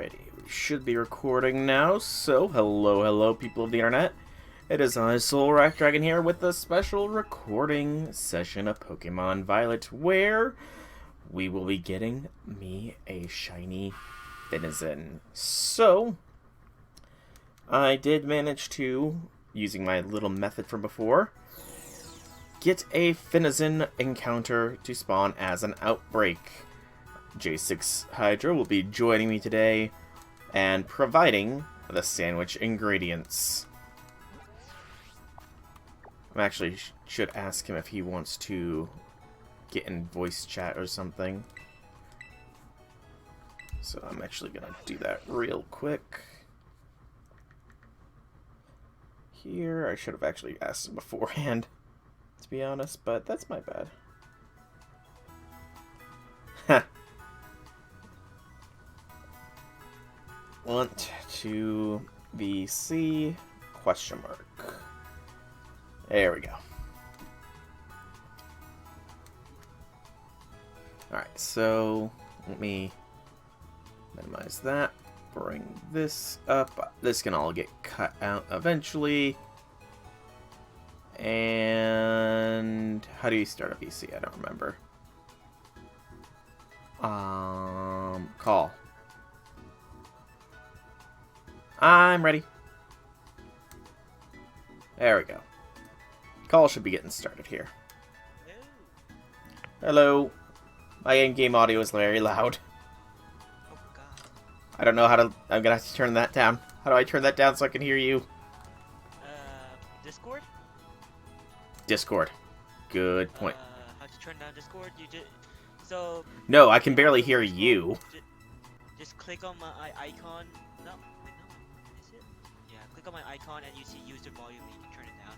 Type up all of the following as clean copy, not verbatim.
Alrighty, we should be recording now, so hello people of the internet. It is I, Soul Rock Dragon here with a special recording session of Pokemon Violet, where we will be getting me a shiny Finizen. So, I did manage to, using my little method from before, get a Finizen encounter to spawn as an outbreak. J6 Hydra will be joining me today and providing the sandwich ingredients. I actually should ask him if he wants to get in voice chat or something. So I'm actually going to do that real quick. Here, I should have actually asked him beforehand, to be honest, but that's my bad. Heh. Want to VC question mark. There we go. Alright, so let me minimize that. Bring this up. This can all get cut out eventually. And how do you start a VC? I don't remember. Call. I'm ready. There we go. Call should be getting started here. Hello. My in-game audio is very loud. Oh god. I don't know how to... I'm gonna have to turn that down. How do I turn that down so I can hear you? Discord? Discord. Good point. How to turn down Discord? You just... So... No, I can barely hear you. Just click on my icon. No. Is it? Yeah, click on my icon and you see user volume and you can turn it down.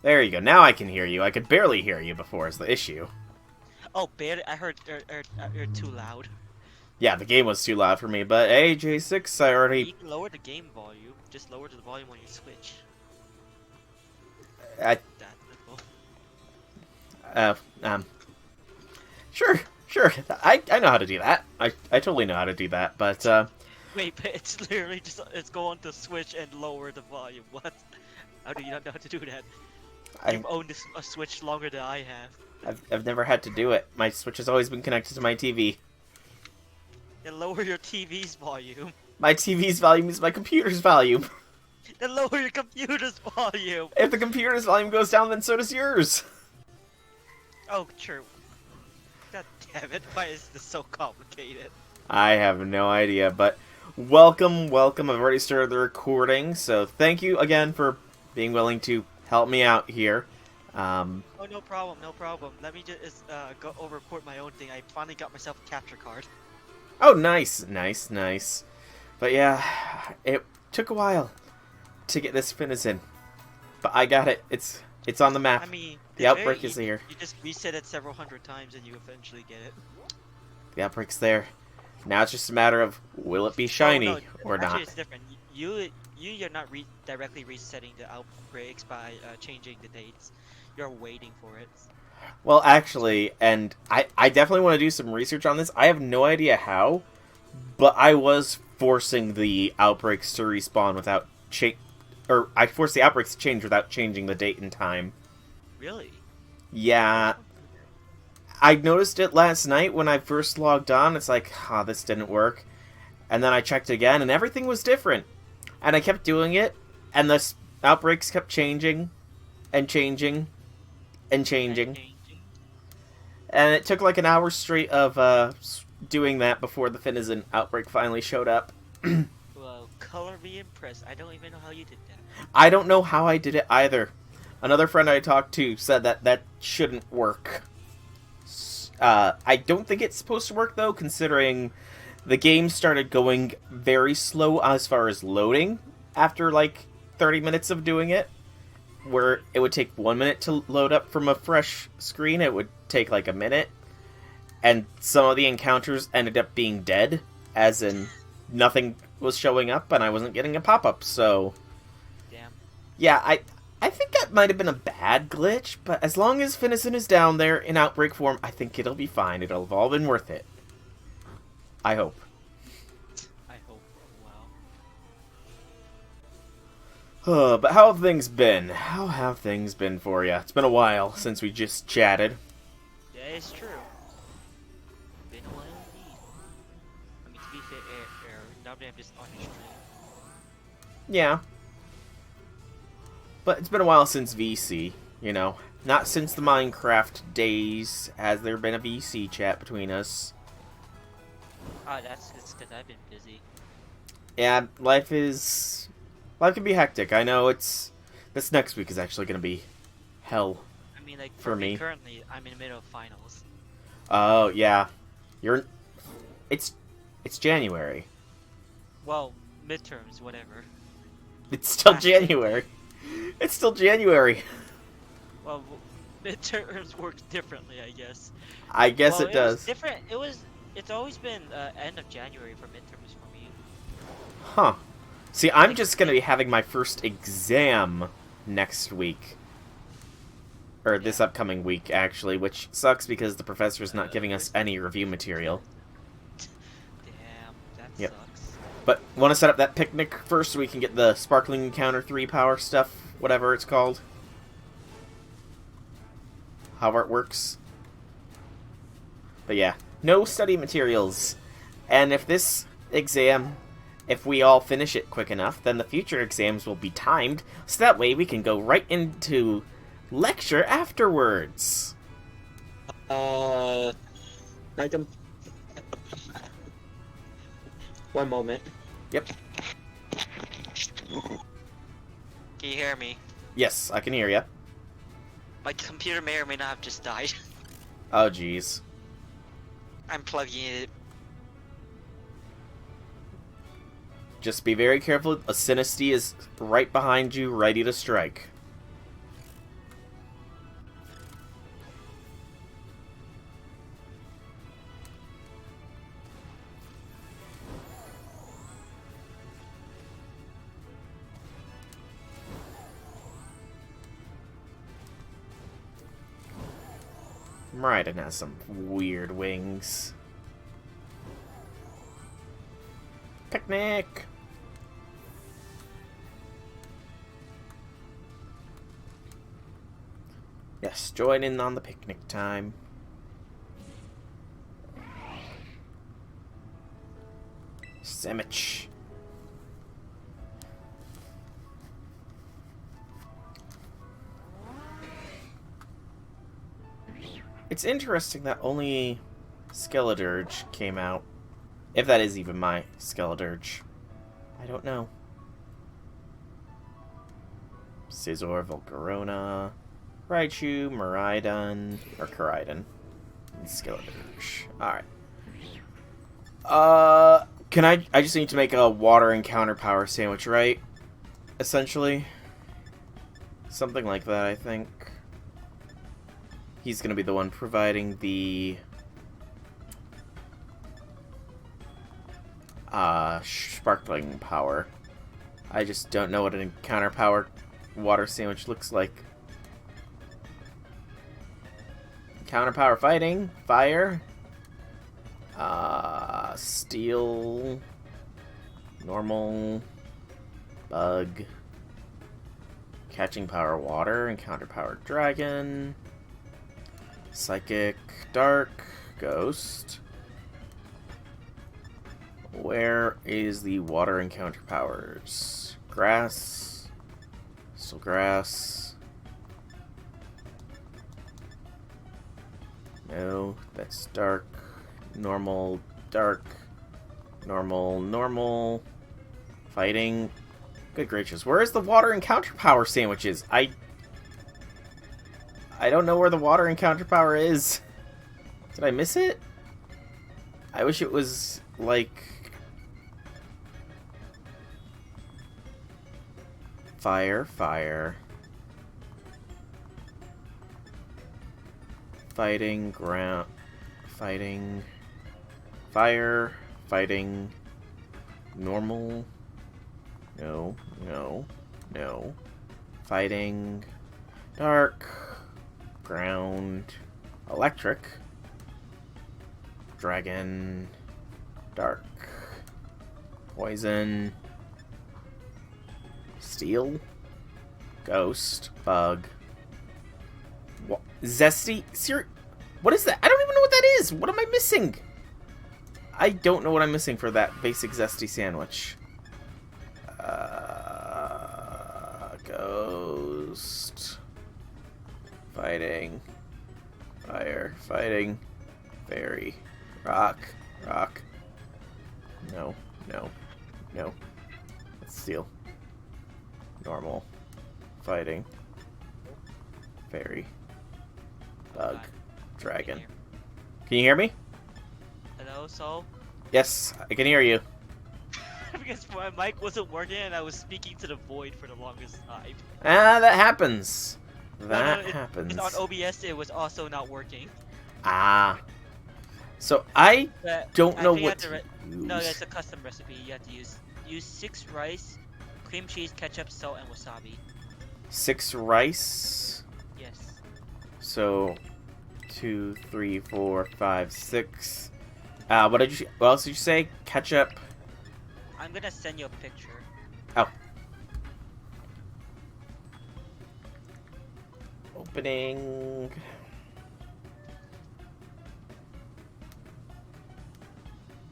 There you go. Now I can hear you. I could barely hear you before is the issue. Oh, barely? I heard you're too loud. Yeah, the game was too loud for me, but hey, J6, I already... You can lower the game volume. Just lower the volume on your Switch. I... That little. Sure. I know how to do that. I totally know how to do that, but, Wait, but it's literally just, it's go on the Switch and lower the volume. What? How do you not know how to do that? You've owned a Switch longer than I have. I've never had to do it. My Switch has always been connected to my TV. Then lower your TV's volume. My TV's volume is my computer's volume. Then lower your computer's volume. If the computer's volume goes down, then so does yours. Oh, true. God damn it, why is this so complicated? I have no idea, but welcome. I've already started the recording, so thank you again for being willing to help me out here. Oh, no problem. Let me just go report my own thing. I finally got myself a capture card. Oh, nice. But yeah, it took a while to get this Finizen, but I got it. It's on the map. I mean, the outbreak is here. You just reset it several hundred times and you eventually get it. The outbreak's there. Now it's just a matter of will it be shiny or Actually, not. it's different. You're not directly resetting the outbreaks by changing the dates. You're waiting for it. Well, actually, and I definitely want to do some research on this. I have no idea how, but I was forcing the outbreaks to respawn without I forced the outbreaks to change without changing the date and time. Really? Yeah. I noticed it last night when I first logged on. It's like, this didn't work. And then I checked again, and everything was different. And I kept doing it, and the outbreaks kept changing, and changing, and changing. And it took like an hour straight of doing that before the Finizen outbreak finally showed up. Well, color me impressed. I don't even know how you did that. I don't know how I did it either. Another friend I talked to said that shouldn't work. I don't think it's supposed to work, though, considering the game started going very slow as far as loading after, like, 30 minutes of doing it. Where it would take 1 minute to load up from a fresh screen, it would take, like, a minute. And some of the encounters ended up being dead, as in nothing was showing up and I wasn't getting a pop-up, so... Damn. Yeah, I think that might have been a bad glitch, but as long as Finizen is down there in Outbreak form, I think it'll be fine. It'll have all been worth it. I hope. But how have things been? How have things been for you? It's been a while since we just chatted. Yeah, it's true. Been a while indeed. I mean, to be fair, now that I'm just on the stream. Yeah. But it's been a while since VC, you know. Not since the Minecraft days has there been a VC chat between us. Ah, it's because I've been busy. Yeah, life can be hectic. I know this next week is actually going to be hell. I mean, like, for me. currently, I'm in the middle of finals. Oh, yeah. It's January. Well, midterms, whatever. It's still Last January. It's still January. Well, midterms work differently, I guess. I guess Well, it does. was different. It's always been end of January for midterms for me. Huh. See, I'm Like, just going to be having my first exam next week. Or this upcoming week, actually, which sucks because the professor's not giving us any review material. Damn, that Yep. sucks. But, want to set up that picnic first so we can get the Sparkling Encounter 3 power stuff, whatever it's called? However it works. But yeah, no study materials. And if this exam, if we all finish it quick enough, then the future exams will be timed, so that way we can go right into lecture afterwards. I can... One moment. Yep. Can you hear me? Yes, I can hear you. My computer may or may not have just died. Oh, jeez. I'm plugging it. Just be very careful. A Synesty is right behind you, ready to strike. Raiden has some weird wings. Picnic! Yes, join in on the picnic time. Sandwich. It's interesting that only Skeledirge came out. If that is even my Skeledirge. I don't know. Scizor, Volcarona, Raichu, Miraidon, or Koraidon, and Skeledirge. Alright. I just need to make a water and counter power sandwich, right? Essentially. Something like that, I think. He's gonna be the one providing the sparkling power. I just don't know what an counter power water sandwich looks like. Counter power fighting, fire, steel, normal, bug, catching power water, and counter power dragon, psychic, dark, ghost. Where is the water and counter powers? Grass, still grass. No, that's dark, normal, dark, normal, normal, fighting. Good gracious, where is the water and counter power sandwiches? I don't know where the water and counter power is. Did I miss it? I wish it was like fire, fire. Fighting, ground, fighting, fire, fighting, normal, no, no, no, fighting, dark, ground, electric, dragon, dark, poison, Steel. Ghost. Bug. What? Zesty? What is that? I don't even know what that is! What am I missing? I don't know what I'm missing for that basic Zesty sandwich. Ghost. Fighting. Fire. Fighting. Fairy. Rock. Rock. No. No. No. Steel. Normal. Fighting. Fairy. Bug. Dragon. Can you hear me? Hello, so? Yes, I can hear you. Because my mic wasn't working and I was speaking to the void for the longest time. Ah, that happens. That No, happens. on OBS, it was also not working. Ah. So I But don't I know think you what have to to use. No, that's a custom recipe you have to use 6 rice, cream cheese, ketchup, salt, and wasabi. 6 rice. Yes. So 2, 3, 4, 5, 6. What else did you say? Ketchup. I'm gonna send you a picture. Oh. Opening.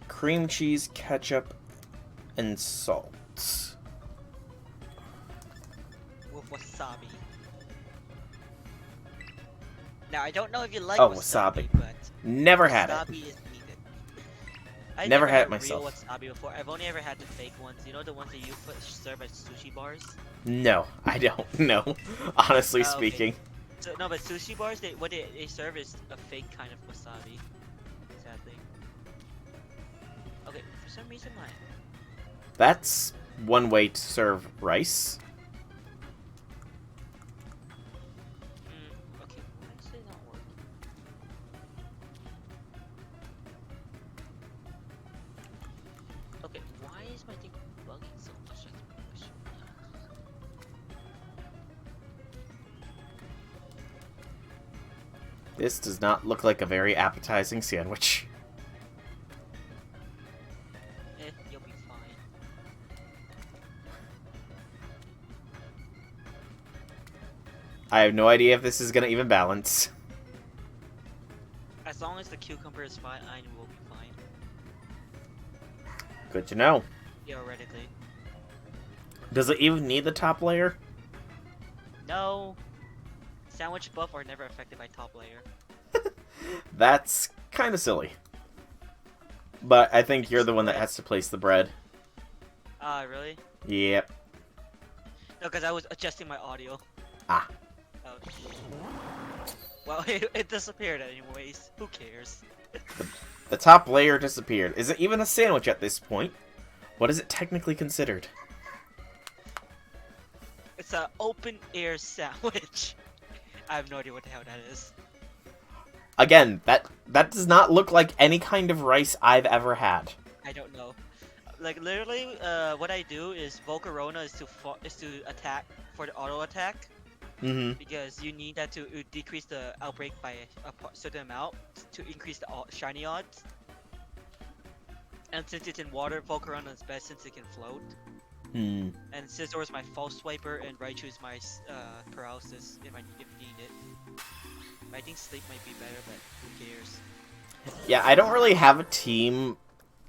Cream cheese, ketchup, and salt. With wasabi. Now I don't know if you like wasabi. but Never had wasabi it. is needed. I Never had it real myself. wasabi before. I've only ever had the fake ones. You know the ones that you serve at sushi bars? No, I don't know. Honestly Okay. speaking. So, no, but sushi bars, what they serve is a fake kind of wasabi. Sadly. Okay, for some reason my... That's one way to serve rice. Okay, why is it not working? Okay, why is my thing bugging so much? That's my question. This does not look like a very appetizing sandwich. You'll be fine. I have no idea if this is gonna even balance. As long as the cucumber is fine, I will be fine. Good to know. Theoretically. Does it even need the top layer? No! Sandwich buff are never affected by top layer. That's kind of silly. But I think you're the one that has to place the bread. Really? Yep. No, because I was adjusting my audio. Ah. Oh. Well, it disappeared anyways. Who cares? The top layer disappeared. Is it even a sandwich at this point? What is it technically considered? It's an open air sandwich. I have no idea what the hell that is. Again, that does not look like any kind of rice I've ever had. I don't know. Like literally, what I do is Volcarona is to attack for the auto attack. Mm-hmm. Because you need that to decrease the outbreak by a certain amount to increase the shiny odds. And since it's in water, Volcarona is best since it can float. Hmm. And Scizor is my false swiper, and Raichu is my paralysis if needed. I think sleep might be better, but who cares? Yeah, I don't really have a team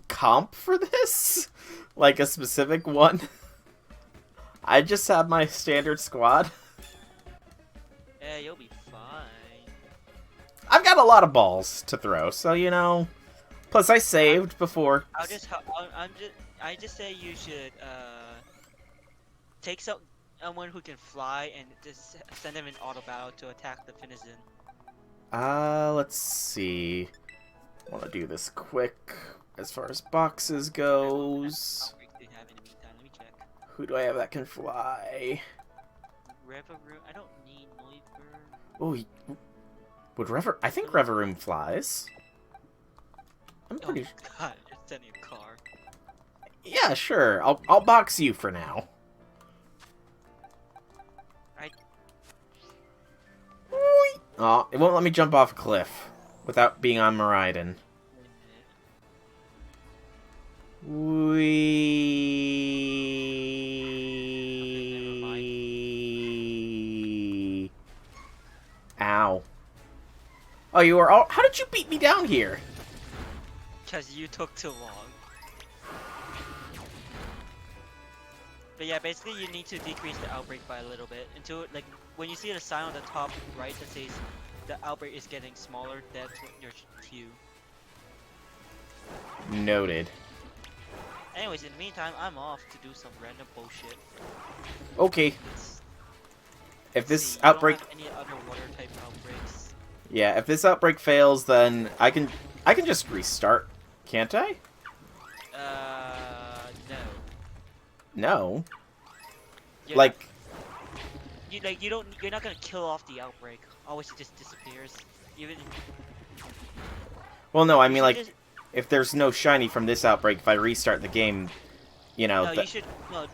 comp for this. Like a specific one. I just have my standard squad. Yeah, you'll be fine. I've got a lot of balls to throw, so you know. Plus, I saved before. I just say you should take someone who can fly and just send them in auto battle to attack the Finizen. Let's see. I want to do this quick as far as boxes goes. Let me check. Who do I have that can fly? Reverie. I don't need Noivern. Oh, would I think Reverum flies. I'm pretty. Oh god, you're sending a car. Yeah, sure. I'll box you for now. Oh, it won't let me jump off a cliff without being on Miraidon. Wait Oh, you were all... How did you beat me down here? Because you took too long. But yeah, basically you need to decrease the outbreak by a little bit until, like, when you see the sign on the top right that says the outbreak is getting smaller, that's what your cue. Noted. Anyways, in the meantime, I'm off to do some random bullshit. Okay. Let's If this see, outbreak... you don't have any other water type outbreaks. Yeah, if this outbreak fails, then I can just restart, can't I? No. No. You're Like... you're not gonna kill off the outbreak. Always it just disappears. Even Well, no, I you mean, should like, just- if there's no shiny from this outbreak, if I restart the game, you know... no, you should no.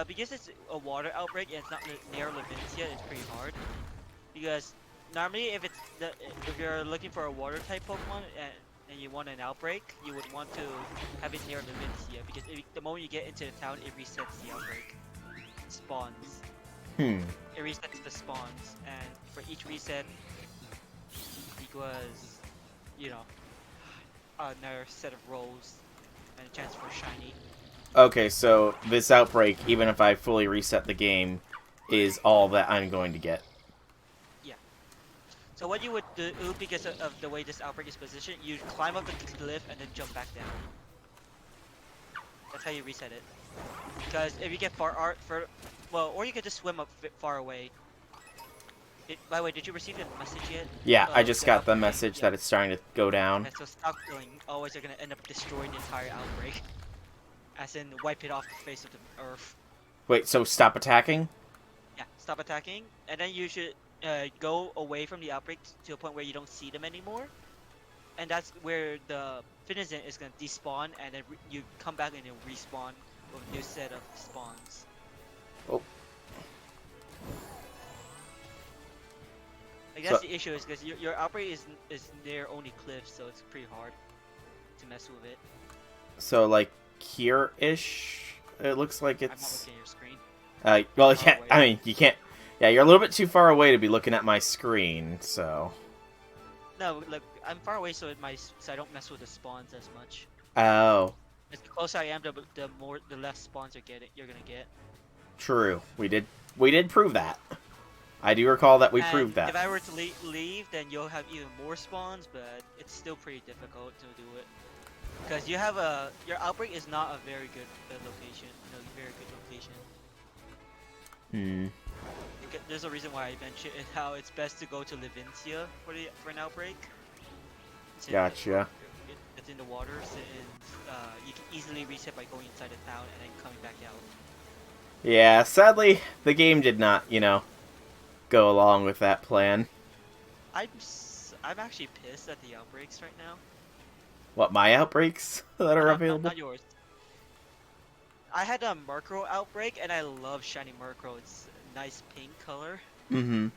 Because it's a water outbreak and it's not near Levincia, it's pretty hard. Because normally, if you're looking for a water type Pokemon and you want an outbreak, you would want to have it near Levincia because the moment you get into the town, it resets the outbreak. It spawns. It resets the spawns, and for each reset, equals, you know, another set of rolls and a chance for a shiny. Okay, so this outbreak, even if I fully reset the game, is all that I'm going to get. Yeah. So what you would do, because of the way this outbreak is positioned, you climb up the cliff and then jump back down. That's how you reset it. Because if you get well, or you could just swim up far away. By the way, did you receive the message yet? Yeah, I just got the outbreak? message Yeah. that it's starting to go down. Okay, so stop killing. Otherwise, you're gonna end up destroying the entire outbreak. As in, wipe it off the face of the earth. Wait, so stop attacking? Yeah, stop attacking, and then you should go away from the outbreak to a point where you don't see them anymore. And that's where the Finizen is gonna despawn, and then you come back and it'll respawn with a new set of spawns. Oh. Like that's the issue, is because your outbreak is near only cliffs, so it's pretty hard to mess with it. So, like, here-ish, it looks like I'm not it's... looking at your screen. Well, Far yeah, away. I mean, you can't... Yeah, you're a little bit too far away to be looking at my screen, so... No, look, I'm far away, so I don't mess with the spawns as much. Oh, As closer I am, the less spawns you're gonna get. true. We did prove that. I do recall that we And proved that. If I were to leave, then you'll have even more spawns, but it's still pretty difficult to do it. Because you have your outbreak is not a very good location. No, very good location. There's a reason why I mentioned how it's best to go to Levincia for an outbreak. Gotcha. It's in the waters, and you can easily reset by going inside the town and then coming back out. Yeah, sadly, the game did not, go along with that plan. I'm actually pissed at the outbreaks right now. What, my outbreaks that are available? Not yours. I had a Murkrow outbreak, and I love shiny Murkrow. It's a nice pink color. Mm-hmm.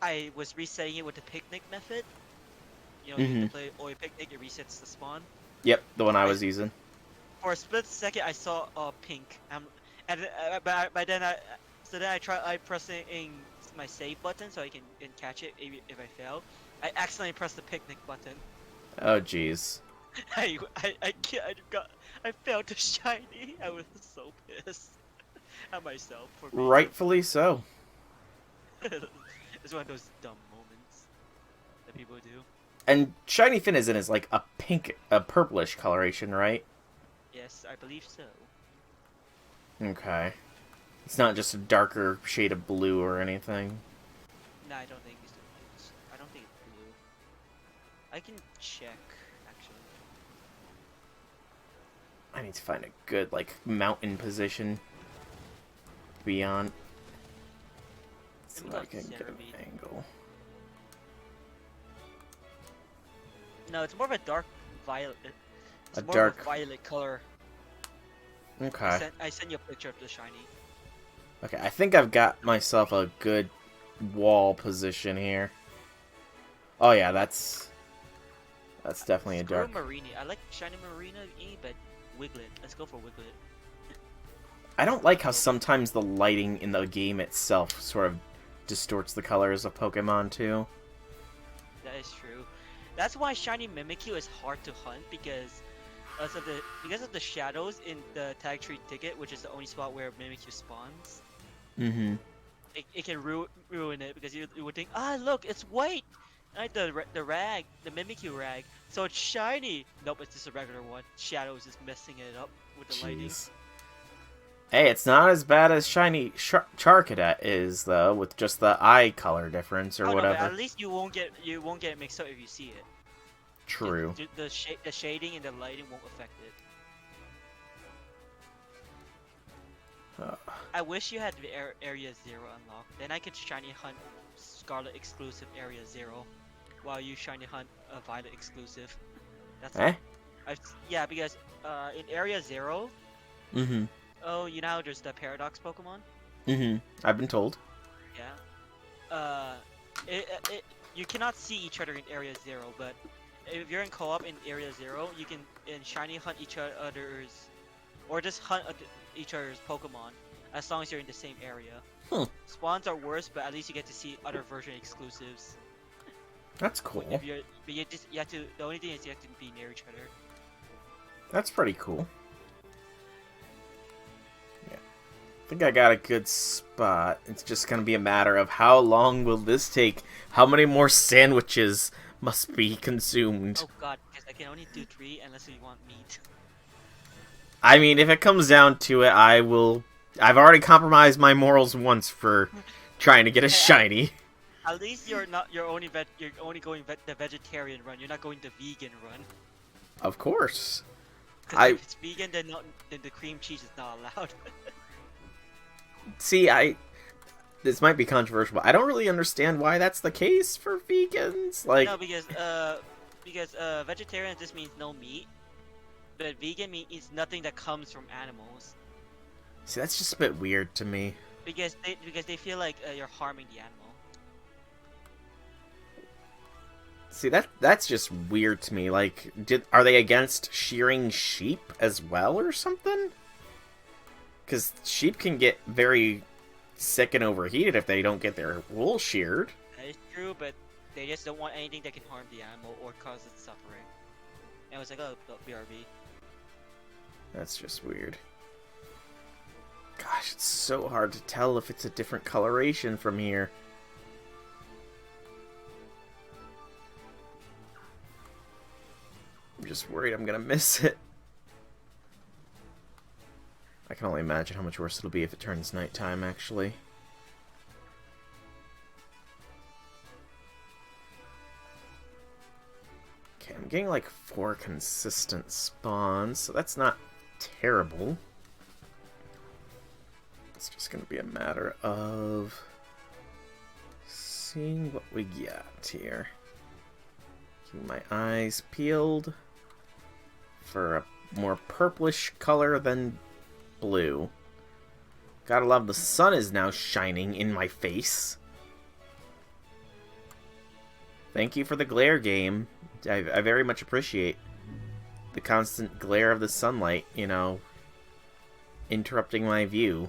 I was resetting it with the picnic method. You can play Oi Picnic, it resets the spawn. Yep, the one I was using. For a split second, I saw pink. But then I pressed in my save button so I can catch it if I fail. I accidentally pressed the picnic button. Oh, jeez. I failed to shiny. I was so pissed at myself for being Rightfully so. It's one of those dumb moments that people do. And shiny Finizen is like a purplish coloration, right? Yes, I believe so. Okay. It's not just a darker shade of blue or anything. No, I don't think it's. I don't think it's blue. I can check actually. I need to find a good, mountain position to be on. So Let me go I can to get an Cerebi. angle. No, it's more of a dark violet. It's A more dark- of a violet color. Okay. I sent you a picture of the shiny. Okay, I think I've got myself a good wall position here. Oh yeah, that's definitely a Screw dark... Marini. I like shiny Marina but Wiglet. Let's go for Wiglet. I don't like how sometimes the lighting in the game itself sort of distorts the colors of Pokemon too. is true. That's why shiny Mimikyu is hard to hunt because of the shadows in the tag tree ticket, which is the only spot where Mimikyu spawns. Mm-hmm. It can ruin it because you would think, ah, look, it's white, right? The Mimikyu rag, so it's shiny. Nope, it's just a regular one. Shadows is messing it up with the lighting. Jeez. Hey, it's not as bad as shiny Charcadet is, though, with just the eye color difference or Oh, no, whatever. but at least you won't get it mixed up if you see it. True. The shading and the lighting won't affect it. I wish you had the Area 0 unlocked. Then I could shiny hunt Scarlet exclusive Area 0, while you shiny hunt a Violet exclusive. That's yeah, because in Area 0, Mm-hmm. oh, you know how there's the Paradox Pokemon? Mm-hmm. I've been told. Yeah. You cannot see each other in Area 0, but if you're in co-op in Area 0, you can shiny hunt each other's, or just hunt each other's Pokemon, as long as you're in the same area. Spawns are worse, but at least you get to see other version exclusives. That's cool. But you have to. The only thing is you have to be near each other. That's pretty cool. Yeah. I think I got a good spot. It's just gonna be a matter of how long will this take? How many more sandwiches must be consumed? Oh god, because I can only do 3 unless you want meat. I mean, if it comes down to it, I will... I've already compromised my morals once for trying to get a shiny. At least you're only going the vegetarian run. You're not going the vegan run. Of course. Because if it's vegan, then the cream cheese is not allowed. See, this might be controversial, but I don't really understand why that's the case for vegans. Like, no, because vegetarian just means no meat, but vegan means nothing that comes from animals. see, that's just a bit weird to me. Because they feel like you're harming the animal. See, that's just weird to me. Like, are they against shearing sheep as well or something? Because sheep can get very sick and overheated if they don't get their wool sheared. That is true, but they just don't want anything that can harm the animal or cause it suffering. And it was like, oh, BRB. That's just weird. Gosh, it's so hard to tell if it's a different coloration from here. I'm just worried I'm gonna miss it. I can only imagine how much worse it'll be if it turns nighttime, actually. Okay, I'm getting like 4 consistent spawns, so that's not terrible. It's just gonna be a matter of seeing what we get here. Keep my eyes peeled for a more purplish color than blue. Gotta love the sun is now shining in my face. Thank you for the glare game. I very much appreciate the constant glare of the sunlight, you know, interrupting my view.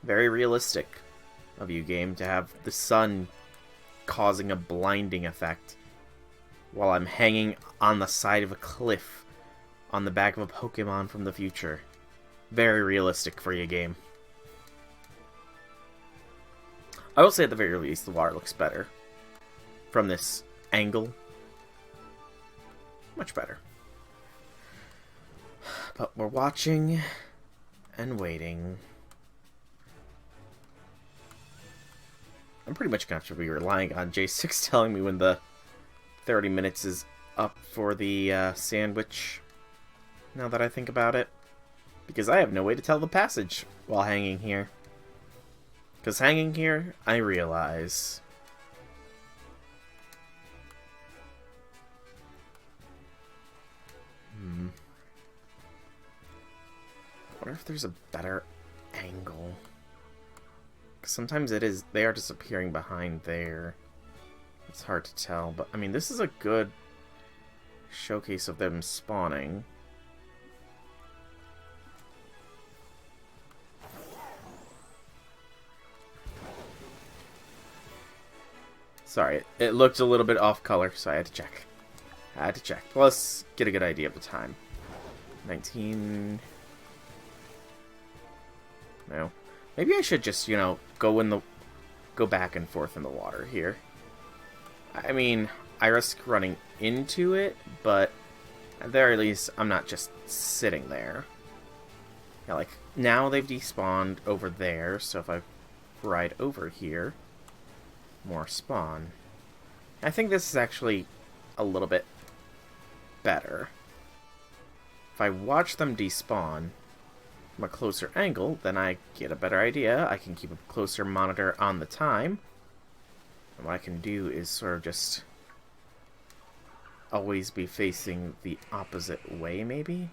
Very realistic of you, game, to have the sun causing a blinding effect while I'm hanging on the side of a cliff on the back of a Pokemon from the future. Very realistic for you, game. I will say at the very least, the water looks better from this angle. Much better. But we're watching and waiting. I'm pretty much going to have to be relying on J6 telling me when the 30 minutes is up for the sandwich, now that I think about it. Because I have no way to tell the passage while hanging here. Because hanging here, I realize... I wonder if there's a better angle. Sometimes they are disappearing behind there. It's hard to tell, but I mean, this is a good showcase of them spawning. Sorry, it looked a little bit off color, so I had to check. Plus, get a good idea of the time. 19... No. Maybe I should just, you know, go back and forth in the water here. I mean, I risk running into it, but at the very least, I'm not just sitting there. Yeah, like, now they've despawned over there, so if I ride over here, more spawn. I think this is actually a little bit better. If I watch them despawn from a closer angle, then I get a better idea. I can keep a closer monitor on the time. And what I can do is sort of just always be facing the opposite way, maybe?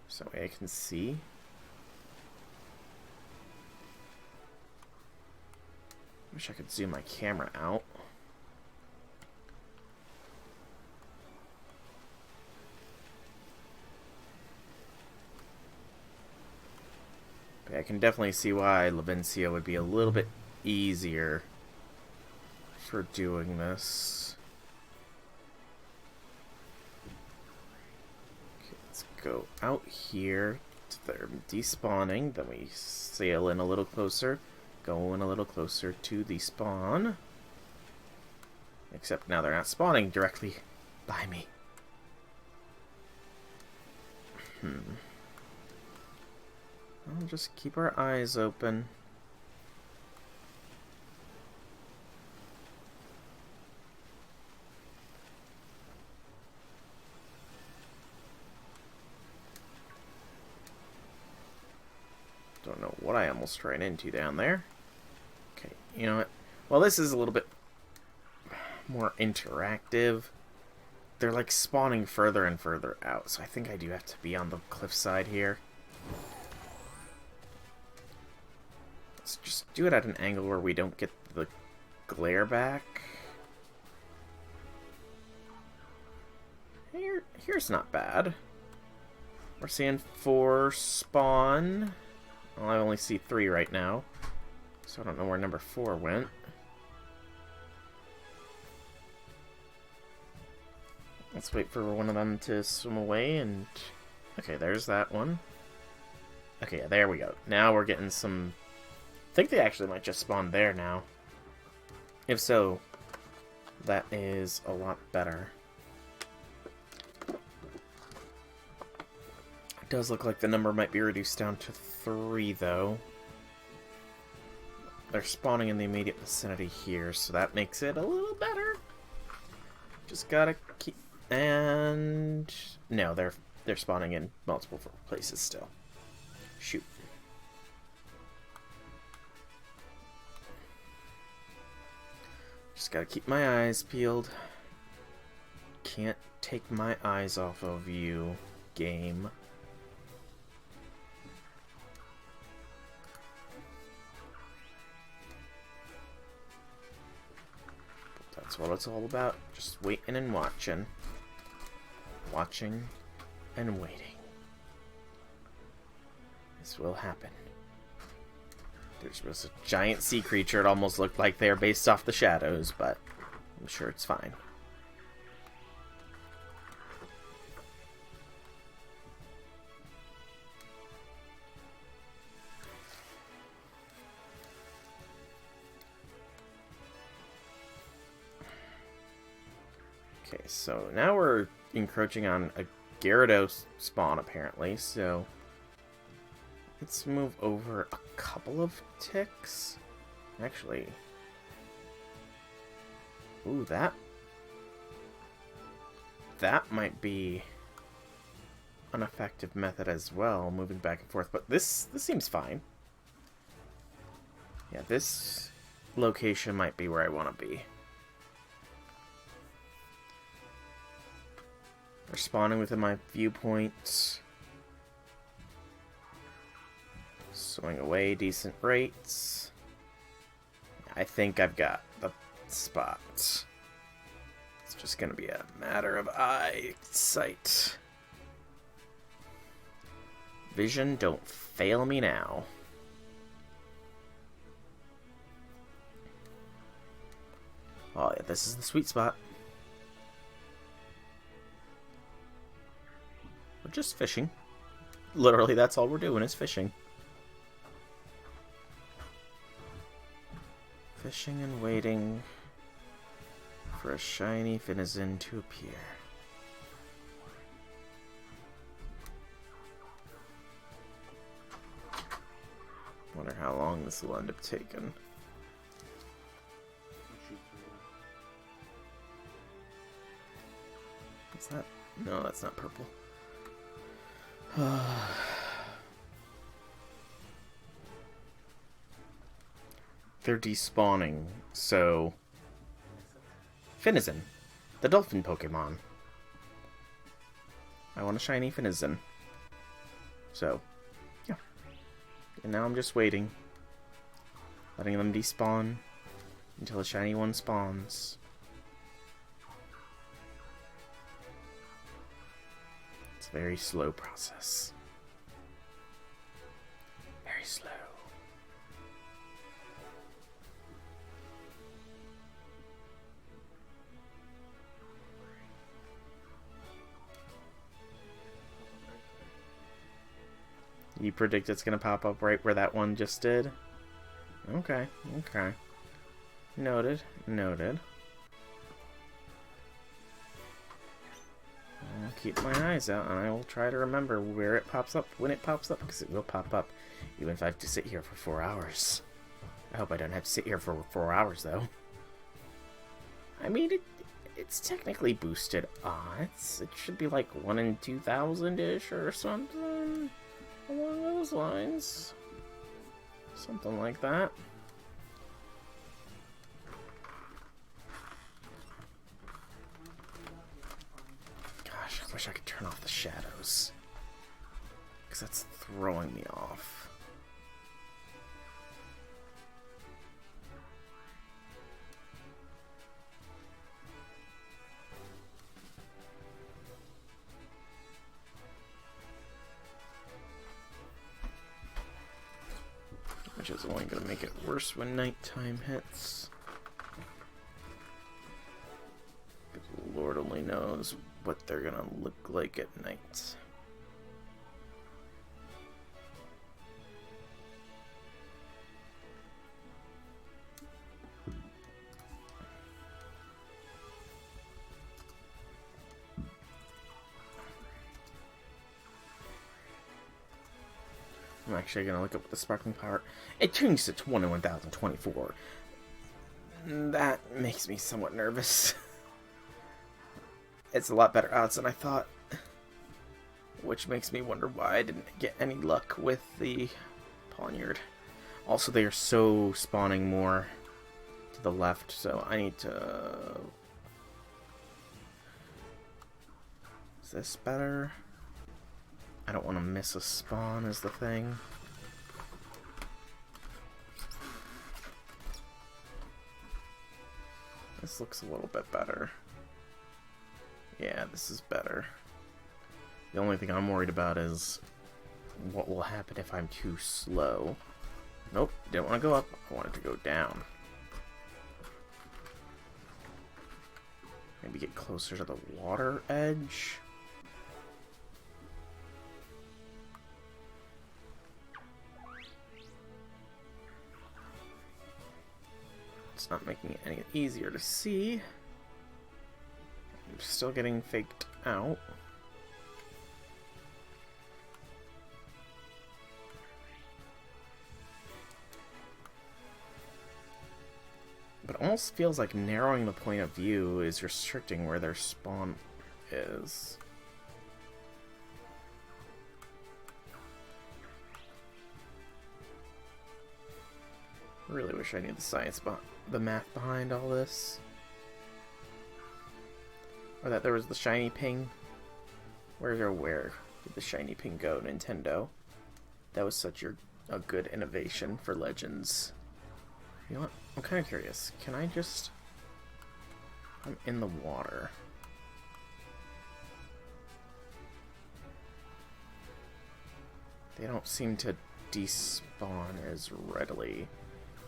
So that way I can see. Wish I could zoom my camera out. But I can definitely see why Levencia would be a little bit easier for doing this. Okay, let's go out here. They're despawning. Then we sail in a little closer. Go in a little closer to the spawn. Except now they're not spawning directly by me. I'll just keep our eyes open. Don't know what I almost ran into down there. Okay, you know what? Well, this is a little bit more interactive. They're like spawning further and further out, so I think I do have to be on the cliffside here. Let's just do it at an angle where we don't get the glare back. Here's not bad. We're seeing 4 spawn. Well, I only see 3 right now, so I don't know where number 4 went. Let's wait for one of them to swim away and... Okay, there's that one. Okay, yeah, there we go. Now we're getting some... I think they actually might just spawn there now. If so, that is a lot better. It does look like the number might be reduced down to 3, though. They're spawning in the immediate vicinity here, so that makes it a little better. Just gotta keep... And... No, they're spawning in multiple places still. Shoot. Just gotta keep my eyes peeled. Can't take my eyes off of you, game. That's what it's all about. Just waiting and watching. Watching and waiting. This will happen. There's a giant sea creature. It almost looked like they're based off the shadows, but I'm sure it's fine. Okay, so now we're encroaching on a Gyarados spawn, apparently, so let's move over a couple of ticks. Actually, ooh, that might be an effective method as well, moving back and forth, but this seems fine. Yeah, this location might be where I want to be. They're spawning within my viewpoint. Swing away, decent rates. I think I've got the spot. It's just gonna be a matter of eyesight. Vision, don't fail me now. Oh yeah, this is the sweet spot. We're just fishing. Literally, that's all we're doing is fishing. Fishing and waiting for a shiny Finizen to appear. Wonder how long this will end up taking. What's that? No, that's not purple. They're despawning, so... Finizen, the dolphin Pokemon. I want a shiny Finizen. So, yeah. And now I'm just waiting. Letting them despawn until a shiny one spawns. It's a very slow process. Very slow. You predict it's gonna pop up right where that one just did? Okay, okay. Noted, noted. I'll keep my eyes out, and I will try to remember where it pops up, when it pops up, because it will pop up, even if I have to sit here for 4 hours. I hope I don't have to sit here for 4 hours, though. I mean, it's technically boosted odds. It should be like 1 in 2,000-ish or something along those lines. Something like that. Gosh, I wish I could turn off the shadows, because that's throwing me off. Which is only going to make it worse when nighttime hits. Because Lord only knows what they're going to look like at night. I'm actually going to look up the sparkling power. It changed to 21,024. That makes me somewhat nervous. It's a lot better odds than I thought. Which makes me wonder why I didn't get any luck with the Poniard. Also, they are so spawning more to the left, so I need to... Is this better? I don't want to miss a spawn is the thing. This looks a little bit better. Yeah, this is better. The only thing I'm worried about is what will happen if I'm too slow. Nope, didn't want to go up. I wanted to go down. Maybe get closer to the water edge. It's not making it any easier to see. I'm still getting faked out. But it almost feels like narrowing the point of view is restricting where their spawn is. Really wish I knew the science, the math behind all this. Or that there was the shiny ping. Where did the shiny ping go, Nintendo? That was such a good innovation for Legends. You know what? I'm kind of curious. Can I just... I'm in the water. They don't seem to despawn as readily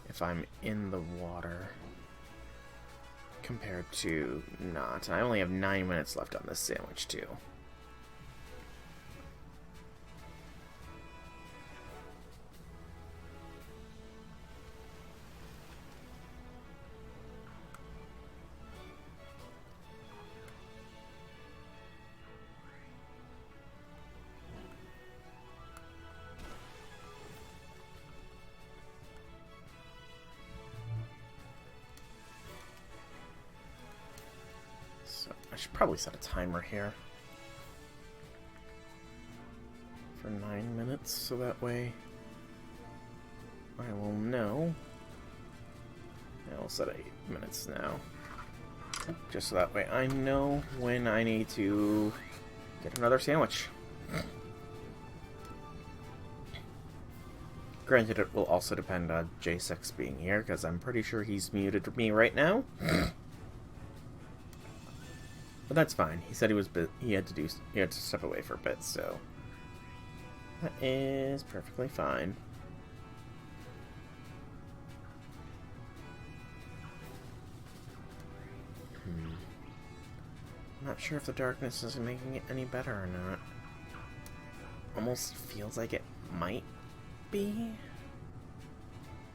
if I'm in the water. compared to not. I only have 9 minutes left on this sandwich, too. I should probably set a timer here for 9 minutes, so that way I will know. I'll set 8 minutes now, just so that way I know when I need to get another sandwich. Granted, it will also depend on J6 being here, because I'm pretty sure he's muted me right now. But that's fine. He said he had to step away for a bit, so that is perfectly fine. I'm not sure if the darkness is making it any better or not. Almost feels like it might be.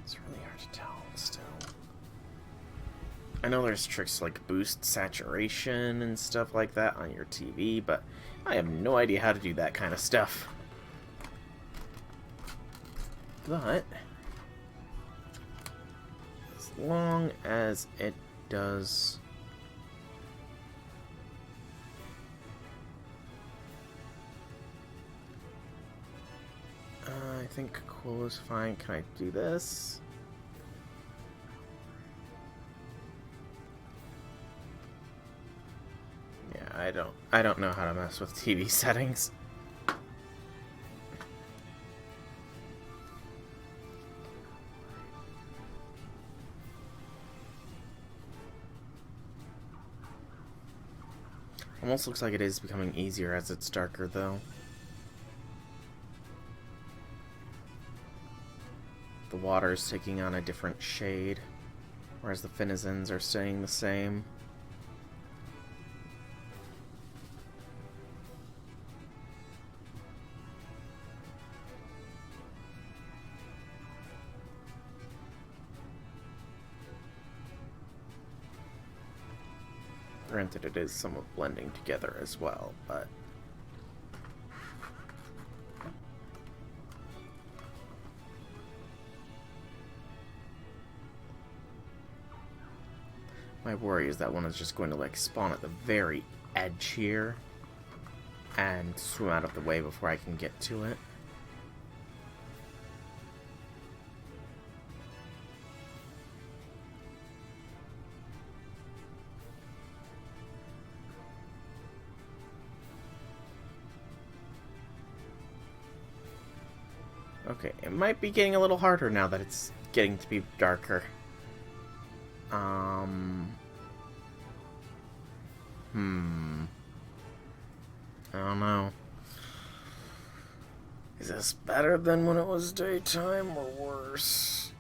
It's really hard to tell still. I know there's tricks like boost saturation and stuff like that on your TV, but I have no idea how to do that kind of stuff. But as long as it does I think cool is fine. Can I do this? Yeah, I don't know how to mess with TV settings. Almost looks like it is becoming easier as it's darker, though. The water is taking on a different shade, whereas the Finizens are staying the same. Granted, it is somewhat blending together as well, but my worry is that one is just going to like spawn at the very edge here and swim out of the way before I can get to it. Okay, it might be getting a little harder now that it's getting to be darker. I don't know. Is this better than when it was daytime or worse?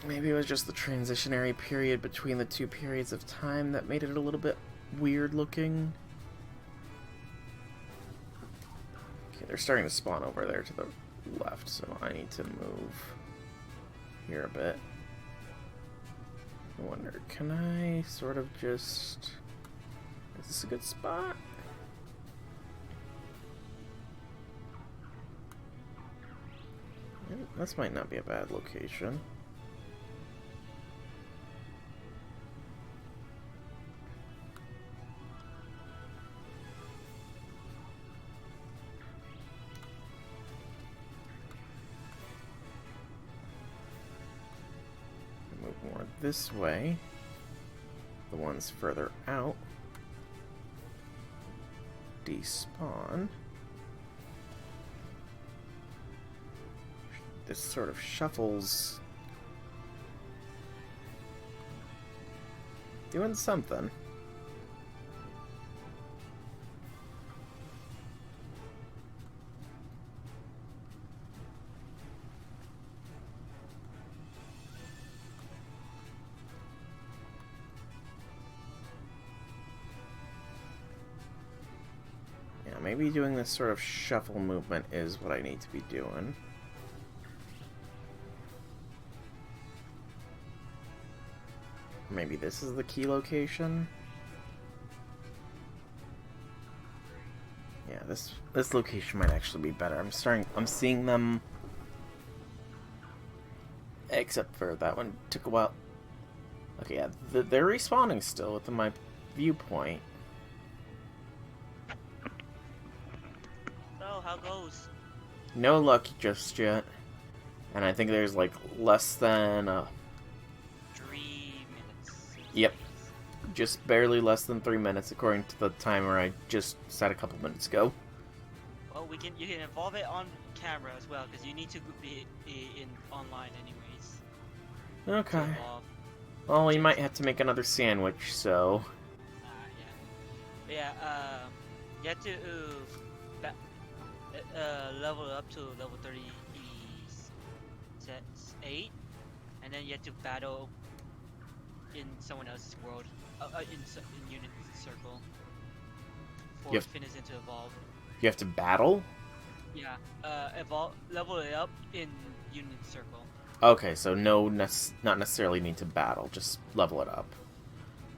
Maybe it was just the transitionary period between the two periods of time that made it a little bit weird looking. Okay, they're starting to spawn over there to the left, so I need to move here a bit. I wonder, can I sort of just... Is this a good spot? This might not be a bad location. Move more this way. The ones further out despawn. This sort of shuffles. Doing something. maybe doing this sort of shuffle movement is what I need to be doing. Maybe this is the key location? Yeah, this location might actually be better. I'm seeing them, except for that one took a while. Okay, yeah, they're respawning still within my viewpoint. So, how goes? No luck just yet. And I think there's like less than 3 minutes. Yep. Just barely less than 3 minutes according to the timer I just set a couple minutes ago. Well, you can involve it on camera as well, because you need to be in online anyways. Okay. To evolve. Well, we might have to make another sandwich, so... Yeah. You have to level up to level 38, and then you have to battle in someone else's world, in unit circle, for Finizen to evolve. You have to battle? Yeah, level it up in unit circle. Okay, so not necessarily need to battle, just level it up.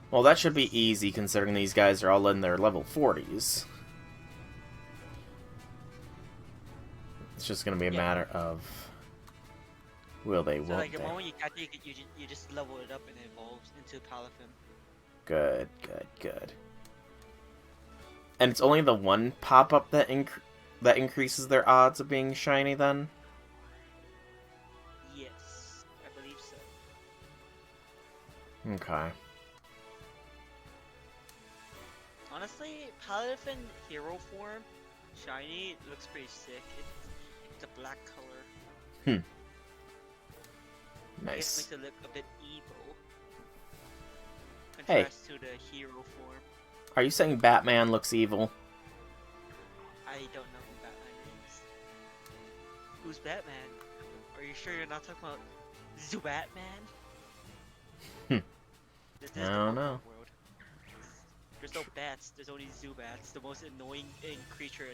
Well, that should be easy considering these guys are all in their level 40s. It's just gonna be a matter of will they, so won't like, they. the moment you catch it, you just level it up and it evolves into Palafin. Good, good, good. And it's only the one pop-up that increases their odds of being shiny, then? Yes, I believe so. Okay. Honestly, Palafin hero form, shiny, looks pretty sick. It's a black color. I guess Nice. makes it look a bit evil. Hey. Contrast to the hero form. Are you saying Batman looks evil? I don't know who Batman is. Who's Batman? Are you sure you're not talking about Zubatman? This is I the don't Pokemon know. world. There's no bats, there's only Zubats, the most annoying creature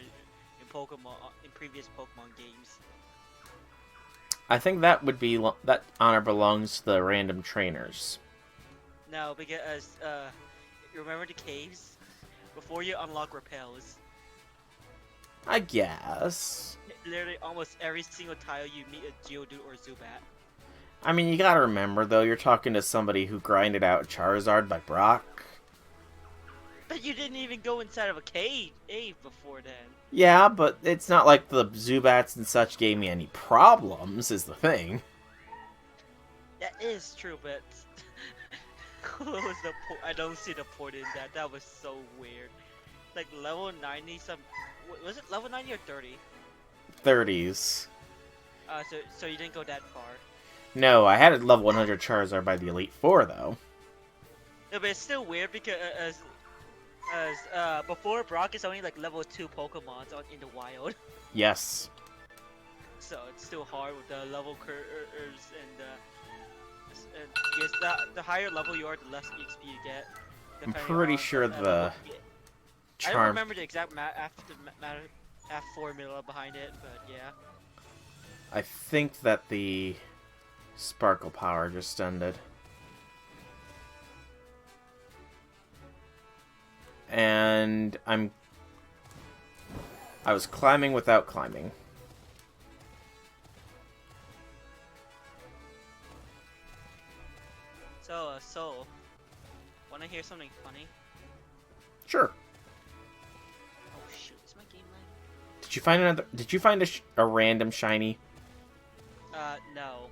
in Pokemon, in previous Pokemon games. I think that would be that honor belongs to the random trainers. No, because you remember the caves? Before you unlock repels, I guess. literally almost every single tile you meet a Geodude or Zubat. I mean, you gotta remember, though, you're talking to somebody who grinded out Charizard by Brock. But you didn't even go inside of a cave before then. Yeah, but it's not like the Zubats and such gave me any problems, is the thing. That is true, but what was the point? I don't see the point in that. That was so weird. Like level 90 some. Was it level 90 or 30? 30s. So you didn't go that far. No, I had a level 100 Charizard by the Elite Four, though. No, but it's still weird because before Brock is only like level 2 Pokemon in the wild. Yes. So it's still hard with the level curves and yes, the higher level you are, the less XP you get. I'm pretty sure the I don't charm... remember the exact math formula behind it, but yeah. I think that the Sparkle Power just ended. And I was climbing without climbing. So, wanna hear something funny? Sure. Oh shoot, is my game lagging? Did you find another? Did you find a random shiny? No.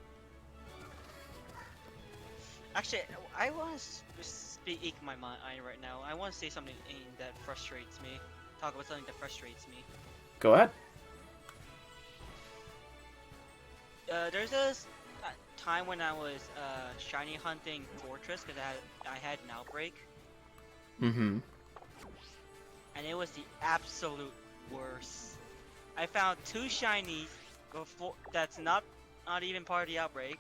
Actually, I want to speak my mind right now. I want to say something that frustrates me. Talk about something that frustrates me. Go ahead. There's a time when I was shiny hunting Fortress because I had an outbreak. Mm-hmm. And it was the absolute worst. I found 2 shinies before. That's not even part of the outbreak.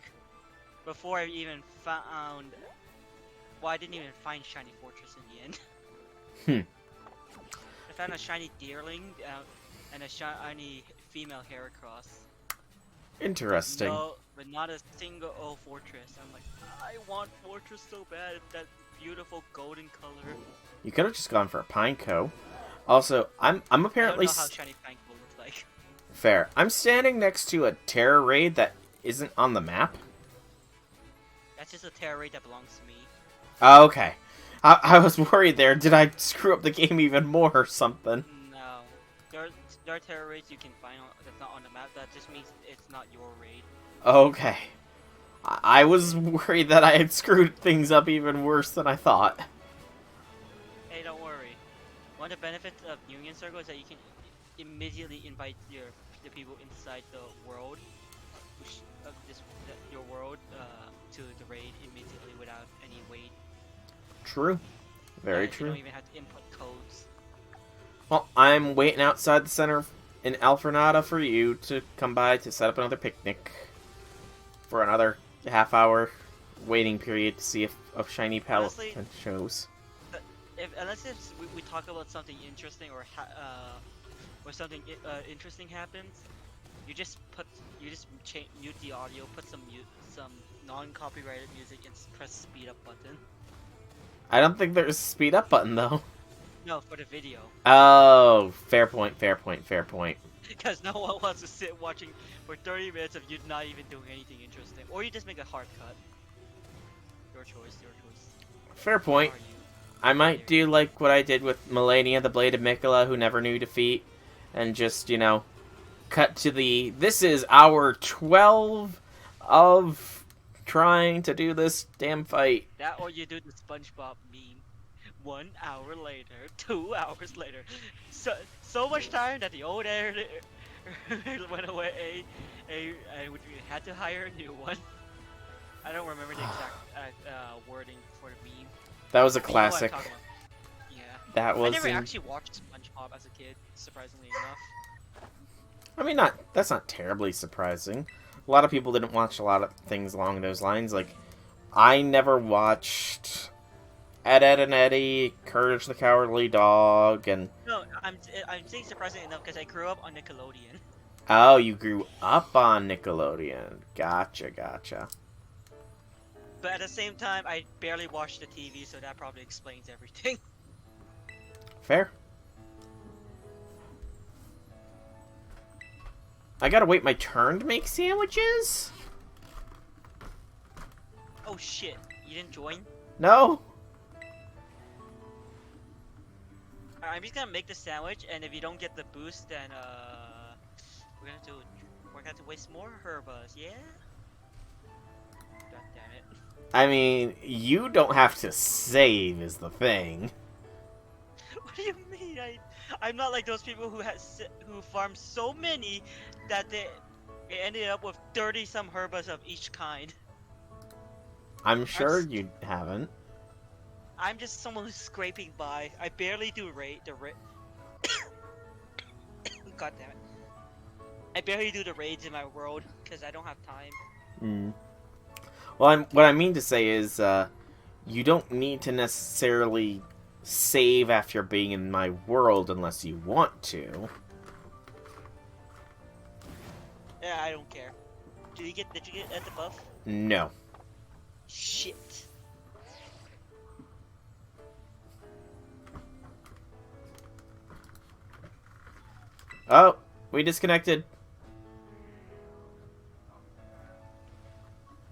Before I even found. Well, I didn't even find shiny Fortress in the end. found a shiny deerling and a shiny female Heracross. Interesting. No, but not a single fortress. I'm like, I want fortress so bad. That beautiful golden color. You could have just gone for a Pineco. Also, I'm I don't apparently know how shiny Pineco looks like. fair. I'm standing next to a Terra raid that isn't on the map. That's just a terror raid that belongs to me. Oh, okay. I was worried there. Did I screw up the game even more or something? No, there are terror raids you can find that's not on the map. That just means it's not your raid. Okay. I was worried that I had screwed things up even worse than I thought. Hey, don't worry. One of the benefits of Union Circle is that you can immediately invite the people inside the world, your world, to the raid immediately without any wait. True. Very You true. don't even have to input codes. Well, I'm waiting outside the center in Alfrenada for you to come by to set up another picnic for another half-hour waiting period to see if a shiny palette Honestly, shows. Unless we talk about something interesting or something interesting happens, you just mute the audio, put some non-copyrighted music, and press speed up button. I don't think there's a speed up button though. No, for the video. Oh, fair point, fair point, fair point. Because no one wants to sit watching for 30 minutes of you not even doing anything interesting. Or you just make a hard cut. Your choice, your choice. Fair point. Who are you? I might do like what I did with Melania, the Blade of Mikola, who never knew defeat, and just, you know, cut to the... This is hour 12 of trying to do this damn fight. That or you do the SpongeBob meme. 1 hour later, 2 hours later. So much time that the old editor went away and we had to hire a new one. I don't remember the exact wording for the meme. That was a But you know what I'm classic. talking about. Yeah. That was... I never actually watched SpongeBob as a kid, surprisingly enough. I mean, that's not terribly surprising. A lot of people didn't watch a lot of things along those lines. Like, I never watched Ed, Ed and Eddie, Courage the Cowardly Dog, and... No, I'm saying surprising enough because I grew up on Nickelodeon. Oh, you grew up on Nickelodeon. Gotcha, gotcha. But at the same time, I barely watched the TV, so that probably explains everything. Fair. I gotta wait my turn to make sandwiches? Oh shit, you didn't join? No? I'm just gonna make the sandwich, and if you don't get the boost, then we're gonna have to waste more herbas, yeah? God damn it. I mean, you don't have to save is the thing. What do you mean? I'm not like those people who farm so many that they ended up with 30-some herbas of each kind. I'm sure you haven't. I'm just someone who's scraping by. I barely do God damn it. I barely do the raids in my world because I don't have time. Mm. Well, what I mean to say is, you don't need to necessarily save after being in my world unless you want to. Yeah, I don't care. Did you get the buff? No. Shit. Oh, we disconnected.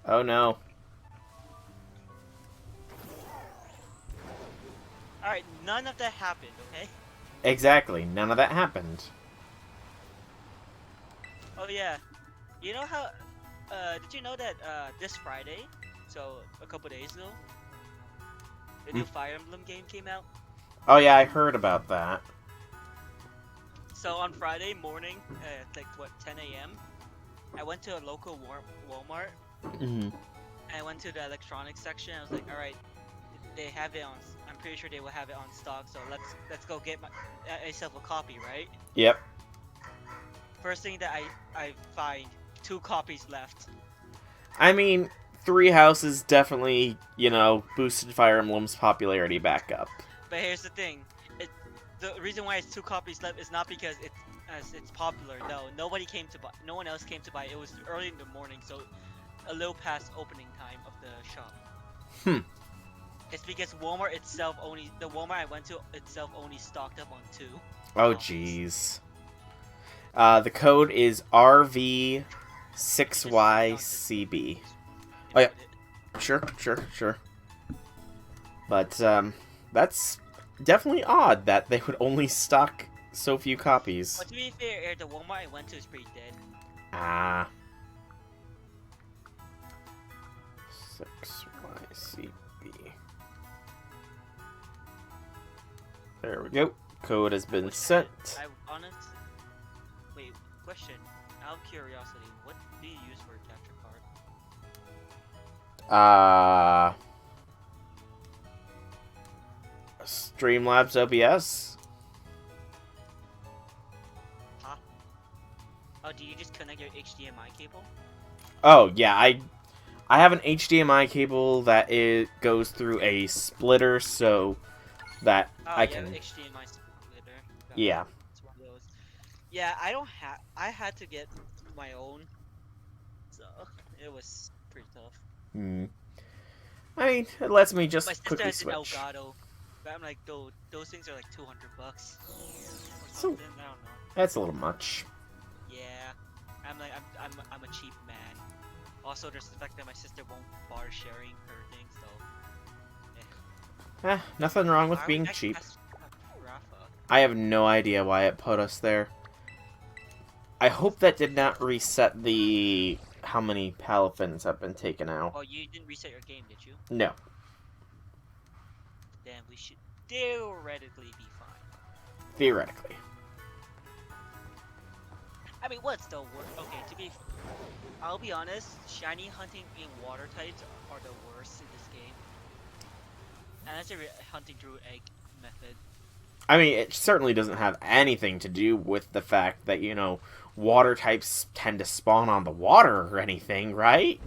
Oh no. Alright, none of that happened, okay? Exactly, none of that happened. Oh yeah. You know how, did you know that, this Friday, so a couple days ago, the new Fire Emblem game came out? Oh yeah, I heard about that. So on Friday morning, like what, 10 a.m., I went to a local Walmart, Mm-hmm. I went to the electronics section. I was like, all right, they have it on. I'm pretty sure they will have it on stock. So let's go get myself a copy, right? Yep. First thing that I find, 2 copies left. I mean, Three Houses definitely, you know, boosted Fire Emblem's popularity back up. But here's the thing, the reason why it's 2 copies left is not because it's popular. No, nobody came to buy. No one else came to buy. It was early in the morning, so a little past opening time of the shop. Hmm. It's because Walmart itself the Walmart I went to itself only stocked up on 2. Oh, jeez. The code is RV6YCB. Oh, yeah. Sure. But, that's definitely odd that they would only stock so few copies. But to be fair, the Walmart I went to is pretty dead. Ah. 6YCB. There we go. Code has been sent. Wait, question. Out of curiosity, what do you use for a capture card? Streamlabs OBS. Huh? Oh, do you just connect your HDMI cable? Oh yeah, I have an HDMI cable that goes through a splitter, so that I can. HDMI splitter. Yeah. It's one of those. Yeah, I had to get my own, so it was pretty tough. Hmm. I mean, it lets me just My sister quickly has an switch. Elgato, but I'm like, dude, those things are like $200 or So- something. I don't know. That's a little much. Yeah, I'm like, I'm a cheap man. Also, there's the fact that my sister won't bother sharing her thing, so. Nothing wrong with Why are we being back cheap. past Rafa? I have no idea why it put us there. I hope that did not reset the how many palafins have been taken out. Oh, you didn't reset your game, did you? No. Then we should theoretically be fine. Theoretically. I mean, what's the worst? Okay, I'll be honest, shiny hunting in water types are the worst in this game. And that's a hunting through egg method. I mean, it certainly doesn't have anything to do with the fact that, you know, water types tend to spawn on the water or anything, right?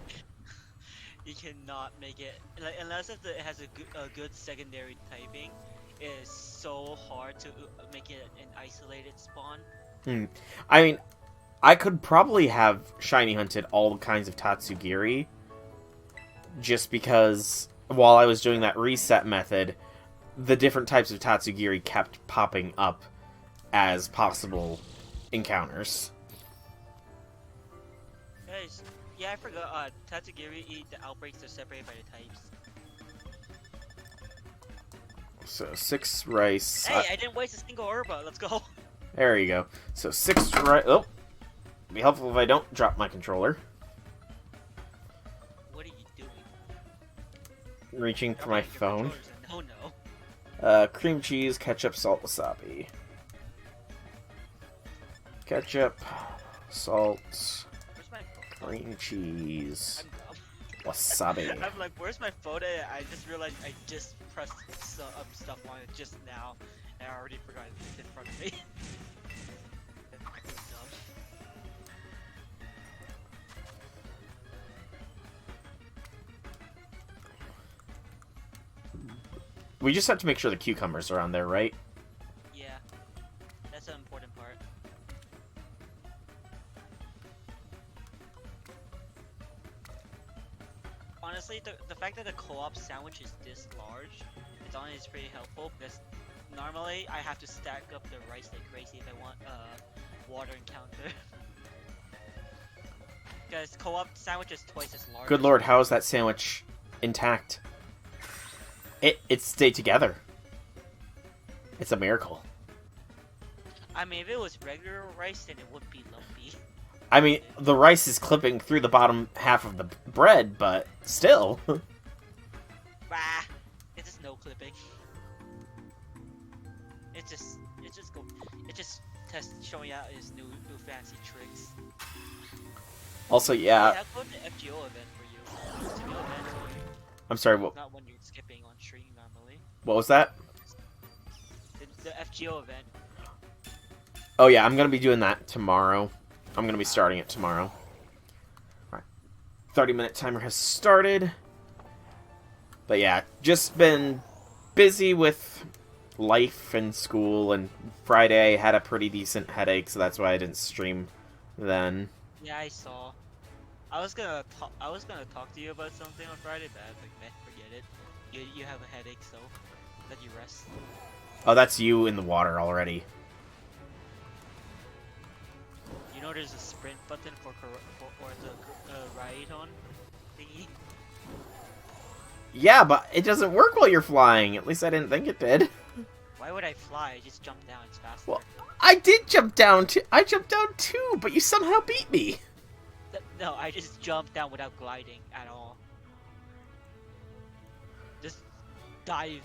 You cannot make it, like, unless it has a good secondary typing. It is so hard to make it an isolated spawn. I mean, I could probably have shiny hunted all kinds of Tatsugiri, just because while I was doing that reset method, the different types of Tatsugiri kept popping up as possible encounters. Guys, yeah, I forgot, Tatsugiri, the outbreaks are separated by the types. So 6 rice. Hey, I didn't waste a single herba, let's go! There you go. So 6 rice. Oh! It'd be helpful if I don't drop my controller. What are you doing? Reaching for my phone. Oh no. Cream cheese, ketchup, salt, wasabi. Ketchup, salt, Where's my phone? cream cheese, I'm dumb. wasabi. I'm like, where's my phone? And I just realized I just pressed stuff on it just now, and I already forgot it's in front of me. I'm dumb. We just have to make sure the cucumbers are on there, right? Yeah, that's an important part. Honestly, the fact that the co-op sandwich is this large, it's honestly pretty helpful because normally I have to stack up the rice like crazy if I want water encounter. Because co-op sandwich is twice as large. Good lord, how is that sandwich intact? It stayed together. It's a miracle. I mean, if it was regular rice, then it would be lumpy. I mean, the rice is clipping through the bottom half of the bread, but still. Bah! It's just no clipping. It's just showing out his new fancy tricks. Also, Yeah, yeah. I'll go to the FGO event for you. FGO event I'm sorry, is what not one you're skipping on stream normally. was that? The FGO event. Oh yeah, I'm gonna be doing that tomorrow. I'm gonna be starting it tomorrow. Alright. 30-minute timer has started. But yeah, just been busy with life and school, and Friday I had a pretty decent headache, so that's why I didn't stream then. Yeah, I saw. I was gonna talk to you about something on Friday, but I was like, meh, forget it. You have a headache, so let you rest. Oh, that's you in the water already. You know, there's a sprint button for or the ride on thingy. Yeah, but it doesn't work while you're flying. At least I didn't think it did. Why would I fly? I just jump down. It's faster. Well, I did jump down too. I jumped down too, but you somehow beat me. No, I just jumped down without gliding at all. Just dive.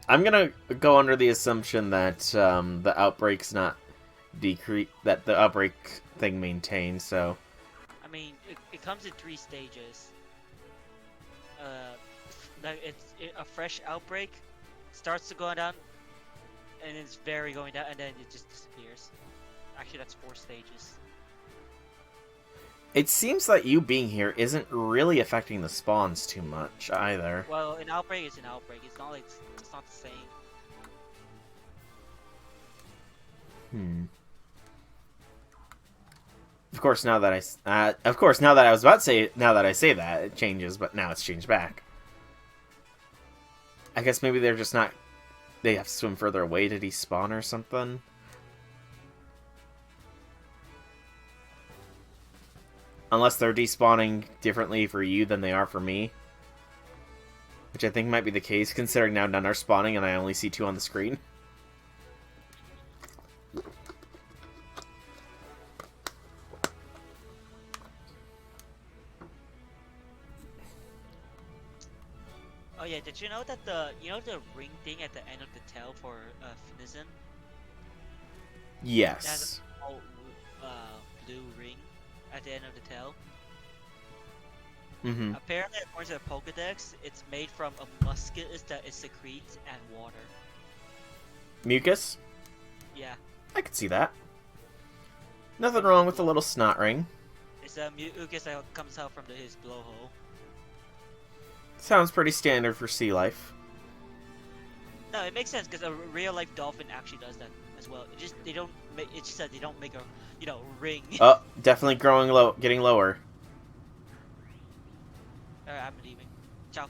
I'm gonna go under the assumption that the outbreak's not that the outbreak thing maintains. So, I mean, it comes in 3 stages. Like a fresh outbreak starts to go down, and it's very going down, and then it just disappears. Actually, that's 4 stages. it seems like you being here isn't really affecting the spawns too much either. Well, an outbreak is an outbreak. It's not like it's not the same. Of course, now that I was about to say, now that I say that, it changes, but now it's changed back. I guess maybe they're just not. They have to swim further away to despawn or something. Unless they're despawning differently for you than they are for me. Which I think might be the case, considering now none are spawning and I only see 2 on the screen. Oh yeah, did you know that the ring thing at the end of the tail for Finizen? It has Yes. a small blue ring at the end of the tail. Mm-hmm. Apparently, according to the Pokedex, it's made from a muscus that it secretes and water. Mucus? Yeah, I could see that. Nothing wrong with a little snot ring. it's a mucus that comes out from his blowhole. Sounds pretty standard for sea life. No, it makes sense because a real life dolphin actually does that as well. They don't make. It's just that they don't make a ring. Oh, definitely growing low, getting lower. Alright, I'm leaving. Ciao.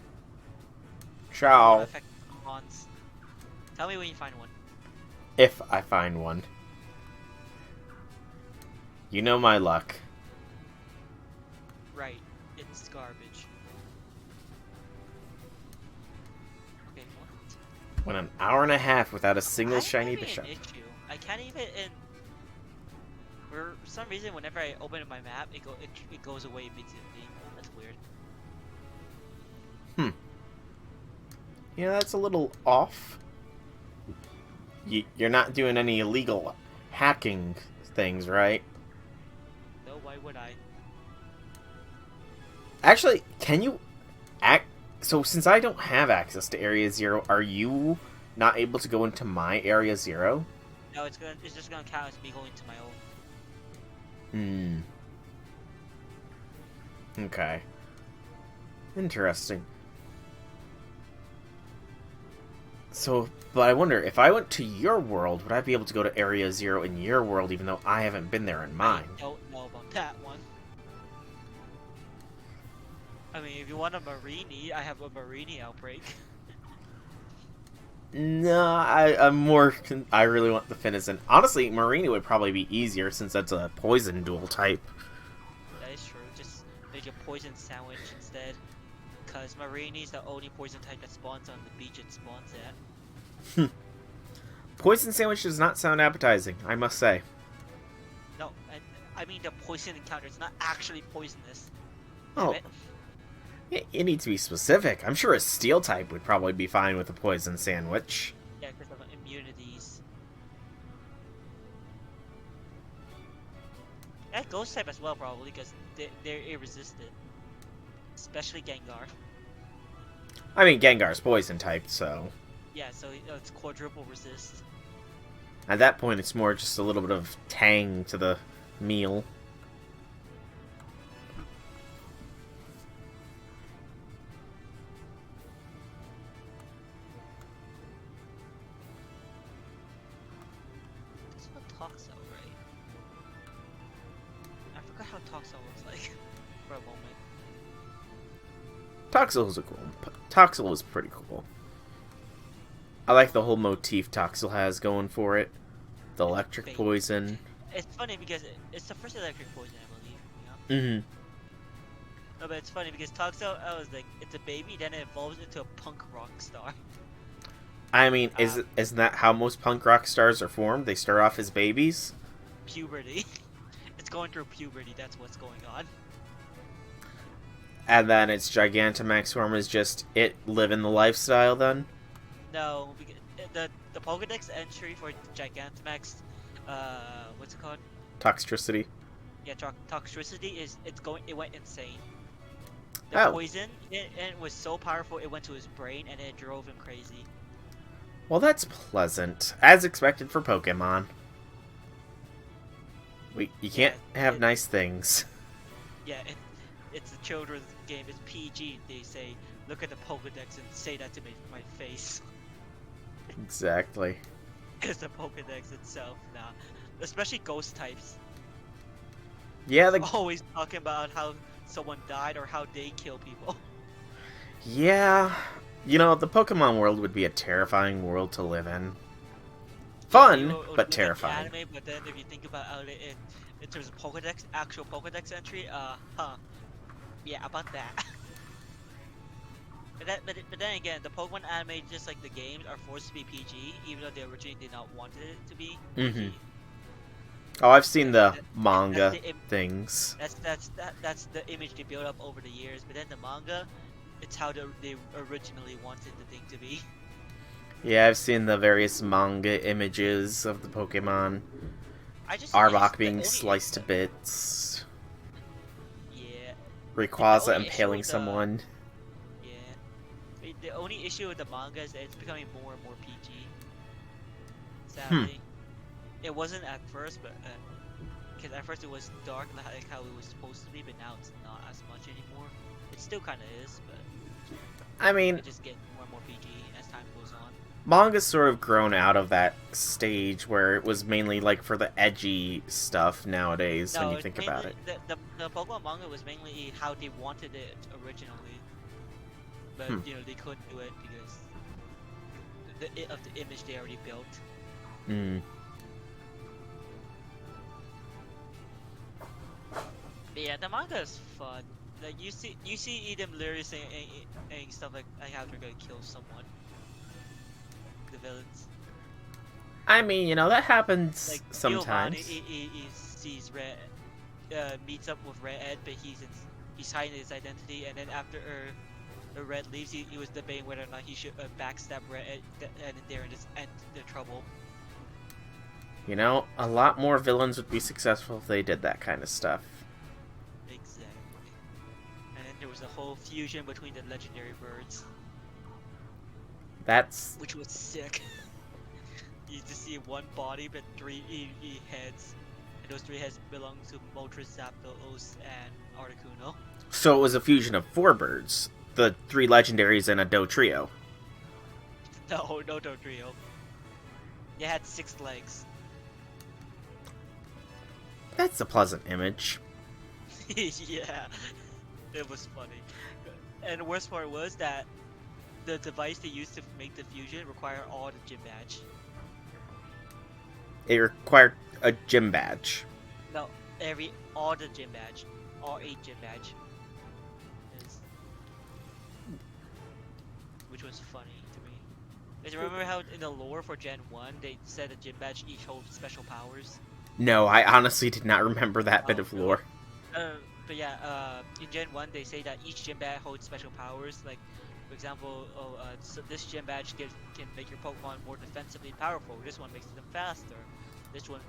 Ciao. Effect Mons. Tell me when you find one. If I find one. You know my luck. Right, it's garbage. Okay, what? Went an hour and a half without a single I shiny have an bishop. issue. I can't even. For some reason, whenever I open my map, it goes away immediately. That's weird. Yeah, that's a little off. You're not doing any illegal hacking things, right? No, why would I? Actually, can you so since I don't have access to Area 0, are you not able to go into my Area 0? No, it's just gonna count as me going to my own. Okay. Interesting. So, but I wonder, if I went to your world, would I be able to go to Area 0 in your world, even though I haven't been there in mine? I don't know about that one. I mean, if you want a Marini, I have a Marini outbreak. No, I'm more. I really want the Finizen. Honestly, Marina would probably be easier since that's a poison dual type. That is true. Just make a poison sandwich instead. Because Marini is the only poison type that spawns on the beach it spawns at. Poison sandwich does not sound appetizing, I must say. No, and I mean the poison encounter. It's not actually poisonous. Oh. Damn it. You need to be specific. I'm sure a steel type would probably be fine with a poison sandwich. Yeah, because of immunities. Yeah, ghost type as well probably because they're irresistant. Especially Gengar. I mean, Gengar's poison type, so Yeah, so it's quadruple resist. at that point it's more just a little bit of tang to the meal. Toxel, right? I forgot how Toxel looks like for a moment. Toxel is Toxel is pretty cool. I like the whole motif Toxel has going for it. The electric Fate. poison. It's funny because it's the first electric poison, I believe. You know? Mm-hmm. No, but it's funny because Toxel, I was like, it's a baby, then it evolves into a punk rock star. I mean, isn't that how most punk rock stars are formed? They start off as babies? Puberty. It's going through puberty, that's what's going on. And then its Gigantamax form is just it living the lifestyle then? No, because the Pokedex entry for Gigantamax, what's it called? Toxicity. Yeah, Toxicity it went insane. The poison, it was so powerful it went to his brain and it drove him crazy. Well, that's pleasant. As expected for Pokemon. You can't have nice things. Yeah, it's a children's game. It's PG. They say, look at the Pokedex and say that to my face. Exactly. It's the Pokedex itself now. Especially ghost types. Yeah, Always talking about how someone died or how they kill people. Yeah. You know, the Pokemon world would be a terrifying world to live in. Fun, but terrifying. Anime, but then if you think about it in terms of Pokedex, actual Pokedex entry, yeah, about that. but then again, the Pokemon anime, just like the games, are forced to be PG, even though they originally did not want it to be PG. Mm-hmm. Oh, I've seen the manga things. That's the image they built up over the years. But then the manga, it's how they originally wanted the thing to be. Yeah, I've seen the various manga images of the Pokemon. Arbok being sliced to bits. Yeah. Rayquaza impaling someone. Yeah. The only issue with the manga is that it's becoming more and more PG. Sadly. It wasn't at first, but because at first it was dark like how it was supposed to be, but now it's not as much anymore. It still kind of is, but I mean, it just gets more and more PG as time goes on. Manga's sort of grown out of that stage where it was mainly like for the edgy stuff nowadays. When you think about it, the Pokemon manga was mainly how they wanted it originally, but you know they couldn't do it because of the image they already built. But yeah, the manga is fun. Like you see them literally saying stuff like how they're gonna kill someone. The villains. I mean, you know, that happens Like, sometimes. He sees Red, meets up with Red, but he's hiding his identity, and then after Red leaves, he was debating whether or not he should backstab Red, and there just end the trouble. You know, a lot more villains would be successful if they did that kind of stuff. Exactly. And then there was a whole fusion between the legendary birds. Which was sick. You just see one body but three heads. And those three heads belong to Moltres, Zapdos, and Articuno. So it was a fusion of 4 birds. The 3 legendaries and a Dotrio. No Dotrio. They had 6 legs. That's a pleasant image. Yeah. It was funny. And the worst part was that the device they used to make the fusion required all the gym badge. It required a gym badge. No, all the gym badge. All 8 gym badge. Which was funny to me. Because remember how in the lore for Gen 1, they said a gym badge each holds special powers? No, I honestly did not remember that bit of lore. But yeah, in Gen 1, they say that each gym badge holds special powers. Like, for example, so this gym badge can make your Pokemon more defensively powerful. This one makes them faster. This one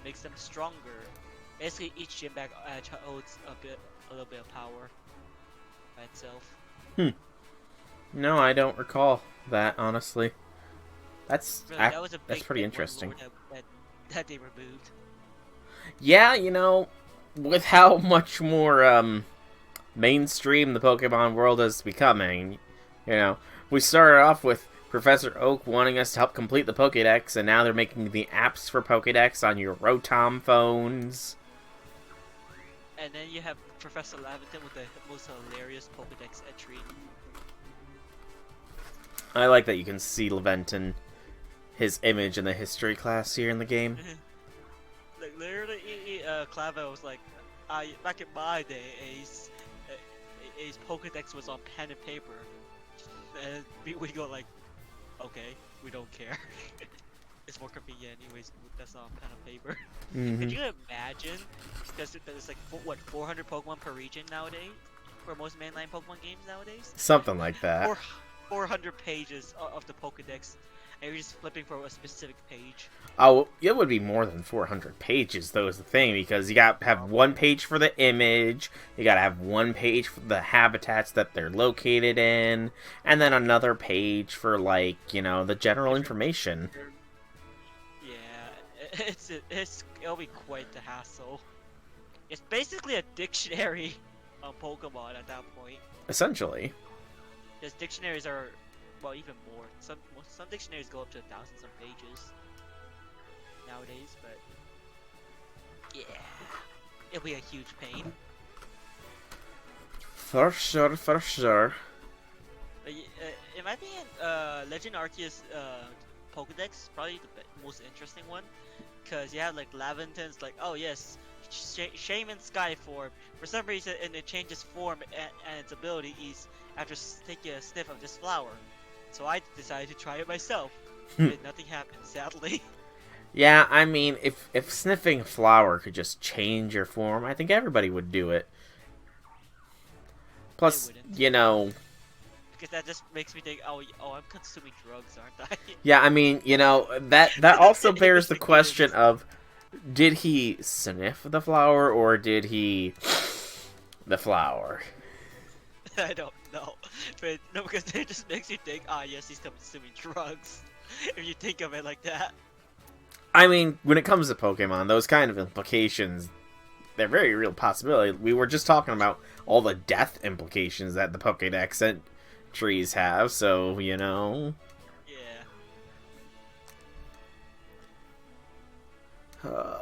makes them stronger. Basically, each gym badge holds a little bit of power by itself. No, I don't recall that, honestly. That's Really, that was a that's big pretty thing interesting. That they removed. Yeah, you know, with how much more mainstream the Pokemon world is becoming, you know, we started off with Professor Oak wanting us to help complete the Pokédex, and now they're making the apps for Pokédex on your Rotom phones. And then you have Professor Laventon with the most hilarious Pokédex entry. I like that you can see Laventon, his image in the history class here in the game. Like literally, Clavo was like, back in my day, Ace Pokédex was on pen and paper, and we go like, okay, we don't care. It's more convenient anyways. That's on pen and paper. Could you imagine? Because there's like 400 Pokemon per region nowadays for most mainline Pokemon games nowadays. Something like that. 400 pages of the Pokédex, and you're just flipping for a specific page. Oh, it would be more than 400 pages, though, is the thing, because you got to have one page for the image, you got to have one page for the habitats that they're located in, and then another page for, like, you know, the general information. Yeah, it'll be quite the hassle. It's basically a dictionary on Pokemon at that point. Essentially. Because dictionaries are, well, even more. Some dictionaries go up to thousands of pages nowadays, but yeah, it'll be a huge pain. For sure, for sure. In my opinion, Legend Arceus Pokédex is probably the most interesting one, because you have like Laventon's like, oh yes, Shaman Skyform. For some reason, and it changes form and its abilities after taking a sniff of this flower. So I decided to try it myself. But nothing happened, sadly. Yeah, I mean, if sniffing a flower could just change your form, I think everybody would do it. Plus, you know... Because that just makes me think, oh, I'm consuming drugs, aren't I? Yeah, I mean, you know, that also bears the question of, did he sniff the flower, or did he... the flower? I don't know. But no, because it just makes you think, yes, he's consuming drugs. If you think of it like that. I mean, when it comes to Pokemon, those kind of implications, they're very real possibility. We were just talking about all the death implications that the Pokédex entries have, so, you know. Yeah.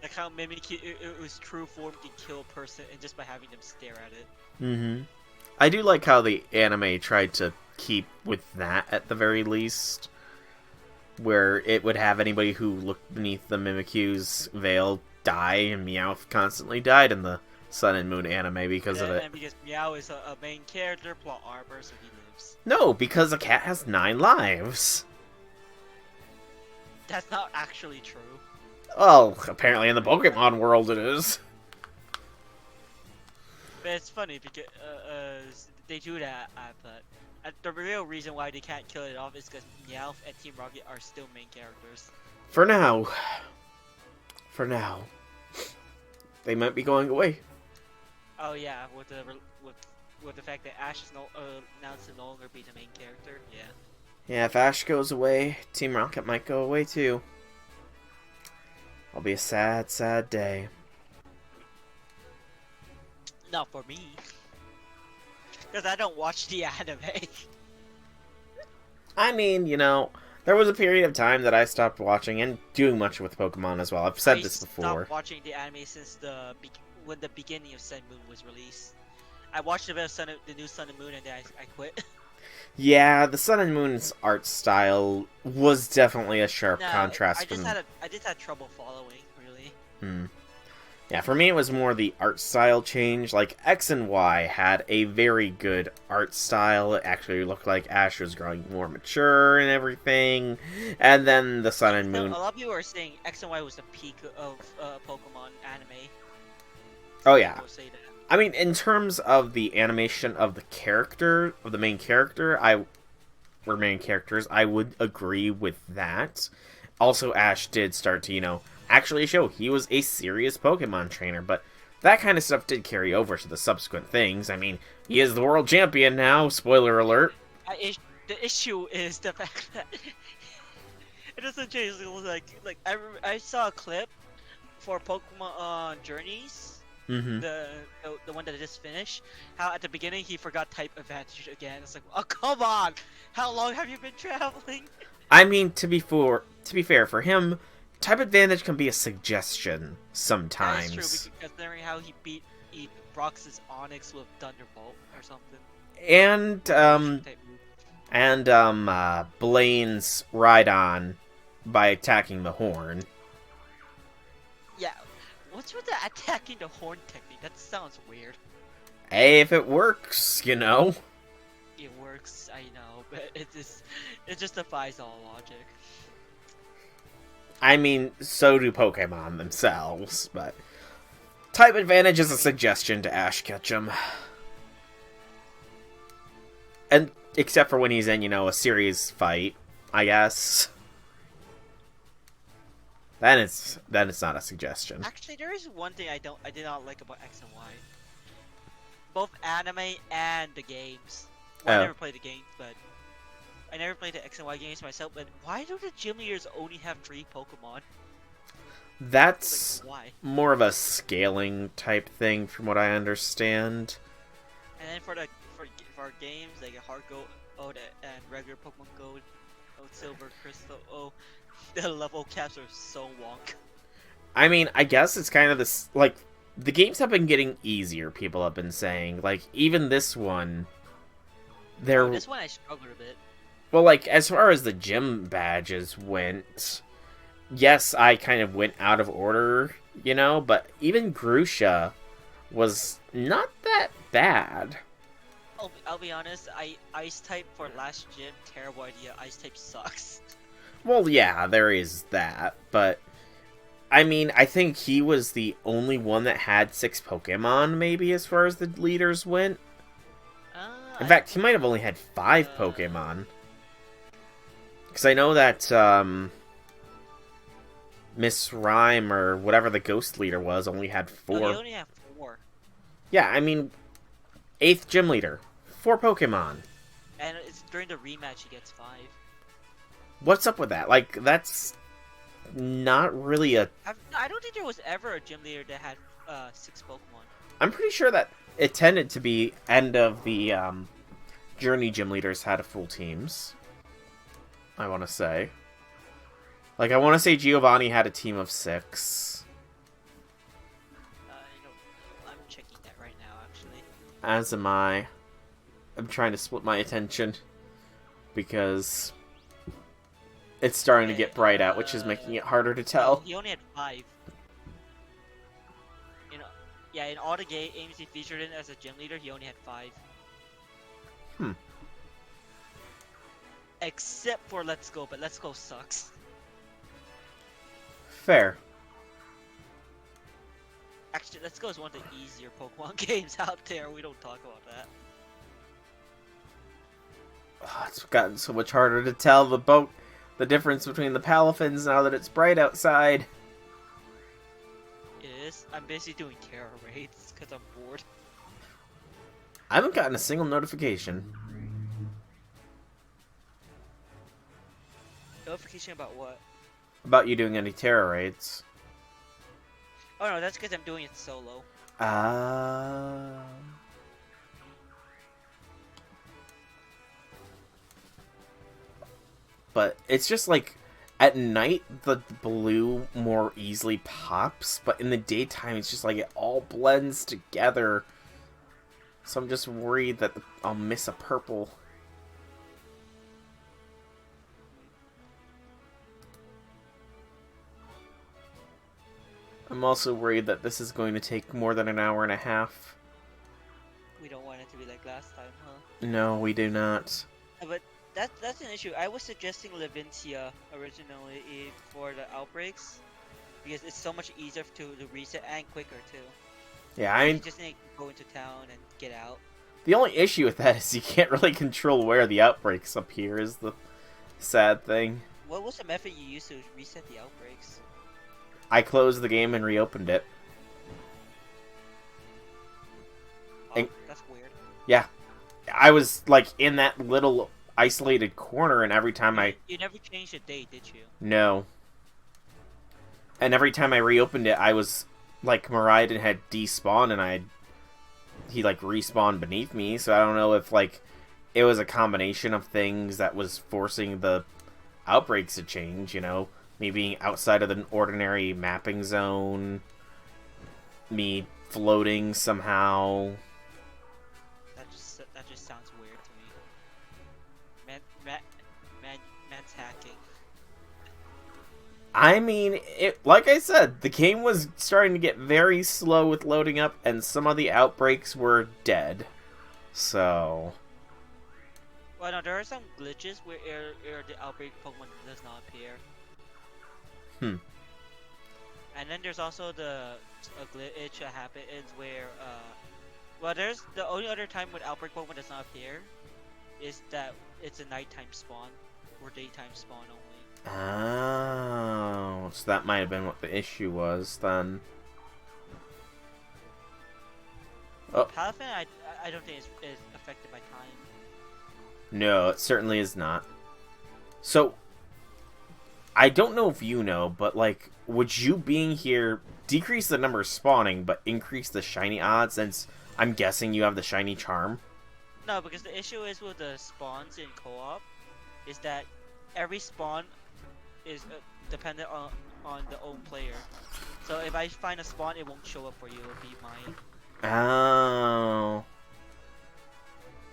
Like how Mimikyu, it was true form can kill a person and just by having them stare at it. Mm-hmm. I do like how the anime tried to keep with that at the very least, where it would have anybody who looked beneath the Mimikyu's veil die, and Meowth constantly died in the Sun and Moon anime because of it. And because Meow is a main character, plot armor, so he lives. No, because a cat has 9 lives. That's not actually true. Well, apparently in the Pokemon world it is. But it's funny because they do that, but the real reason why they can't kill it off is because Meowth and Team Rocket are still main characters. For now. For now. They might be going away. Oh yeah, with the fact that Ash is announced to no longer be the main character, yeah. Yeah, if Ash goes away, Team Rocket might go away too. It'll be a sad, sad day. Not for me. Because I don't watch the anime. I mean, you know, there was a period of time that I stopped watching and doing much with Pokemon as well. I've said this before. I stopped watching the anime since when the beginning of Sun and Moon was released. I watched a bit of the new Sun and Moon and then I quit. Yeah, the Sun and Moon's art style was definitely a sharp contrast. I just had trouble following, really. Yeah, for me it was more the art style change. Like, X and Y had a very good art style. It actually looked like Ash was growing more mature and everything. And then the Sun and Moon... A lot of people are saying X and Y was the peak of Pokemon anime. Oh yeah. People say that. I mean, in terms of the animation of the character, of the main character, I would agree with that. Also, Ash did start to, you know, actually show he was a serious Pokemon trainer, but that kind of stuff did carry over to the subsequent things. I mean, he is the world champion now, spoiler alert. The issue is the fact that it doesn't change. Like I saw a clip for Pokemon Journeys Mm-hmm. the one that I just finished. How at the beginning he forgot type advantage again. It's like, oh come on, how long have you been traveling? I mean, to be fair, for him, type advantage can be a suggestion sometimes. That is true, because considering how he Brox's Onyx with Thunderbolt or something. And Type move. Blaine's Rhydon by attacking the horn. Yeah, what's with the attacking the horn technique? That sounds weird. Hey, if it works, you know. It works, I know, but it just defies all logic. I mean, so do Pokemon themselves, but type advantage is a suggestion to Ash Ketchum. And except for when he's in, a series fight, I guess. Then it's not a suggestion. Actually, there is one thing I did not like about X and Y. Both anime and the games. Well, I Oh. never played the games, but I never played the X and Y games myself. But why do the gym leaders only have 3 Pokemon? That's Like, why? more of a scaling type thing, from what I understand. And then for games like Heart Gold, and regular Pokemon Gold, Silver, Crystal, the level caps are so wonk. I mean, I guess it's kind of this, like, the games have been getting easier, people have been saying. Like, even this one, This one I struggled a bit. well, like, as far as the gym badges went, yes, I kind of went out of order, but even Grusha was not that bad. I'll be honest, Ice type for last gym, terrible idea. Ice type sucks. Well, yeah, there is that, but I mean, I think he was the only one that had 6 Pokemon, maybe, as far as the leaders went. In fact, he might have only had 5 Pokemon. Because I know that, Miss Rhyme, or whatever the ghost leader was, only had 4. No, he only have 4. Yeah, I mean, 8th gym leader. 4 Pokemon. And it's during the rematch he gets 5. What's up with that? Like, that's not really a... I don't think there was ever a gym leader that had 6 Pokemon. I'm pretty sure that it tended to be end of the Journey gym leaders had full teams. I want to say. Like, I want to say Giovanni had a team of 6. I'm checking that right now, actually. As am I. I'm trying to split my attention. Because it's starting to get bright out, which is making it harder to tell. He only had 5. In all the games he featured in as a gym leader, he only had 5. Hmm. Except for Let's Go, but Let's Go sucks. Fair. Actually, Let's Go is one of the easier Pokemon games out there. We don't talk about that. Oh, it's gotten so much harder to tell the difference between the Palafins now that it's bright outside. It is. I'm basically doing terror raids because I'm bored. I haven't gotten a single notification. Notification about what? About you doing any terror raids. Oh no, that's because I'm doing it solo. But it's just like, at night, the blue more easily pops, but in the daytime, it's just like it all blends together. So I'm just worried that I'll miss a purple. I'm also worried that this is going to take more than an hour and a half. We don't want it to be like last time, huh? No, we do not. But that's an issue. I was suggesting Levincia originally for the outbreaks because it's so much easier to reset and quicker too. Yeah, You just need to go into town and get out. the only issue with that is you can't really control where the outbreaks appear, is the sad thing. What was the method you used to reset the outbreaks? I closed the game and reopened it. Oh, that's weird. Yeah. I was, like, in that little isolated corner, and every time You never changed the date, did you? No. And every time I reopened it, I was like Miraidon had despawned and he like respawned beneath me, so I don't know if like it was a combination of things that was forcing the outbreaks to change, you know? Me being outside of the ordinary mapping zone, me floating somehow. That just sounds weird to me. Man's hacking. I mean, like I said, the game was starting to get very slow with loading up, and some of the outbreaks were dead. So... Well, no, there are some glitches where the outbreak Pokemon does not appear. And then there's also a glitch that happens where, well, there's the only other time when outbreak Pokemon does not appear is that it's a nighttime spawn or daytime spawn only. Oh, so that might have been what the issue was then. Oh. Palafin, I don't think is affected by time. No, it certainly is not. So, I don't know if you know, but like, would you being here decrease the number spawning, but increase the shiny odds, since I'm guessing you have the shiny charm? No, because the issue is with the spawns in co-op, is that every spawn is dependent on the own player. So if I find a spawn, it won't show up for you, it'll be mine. Oh.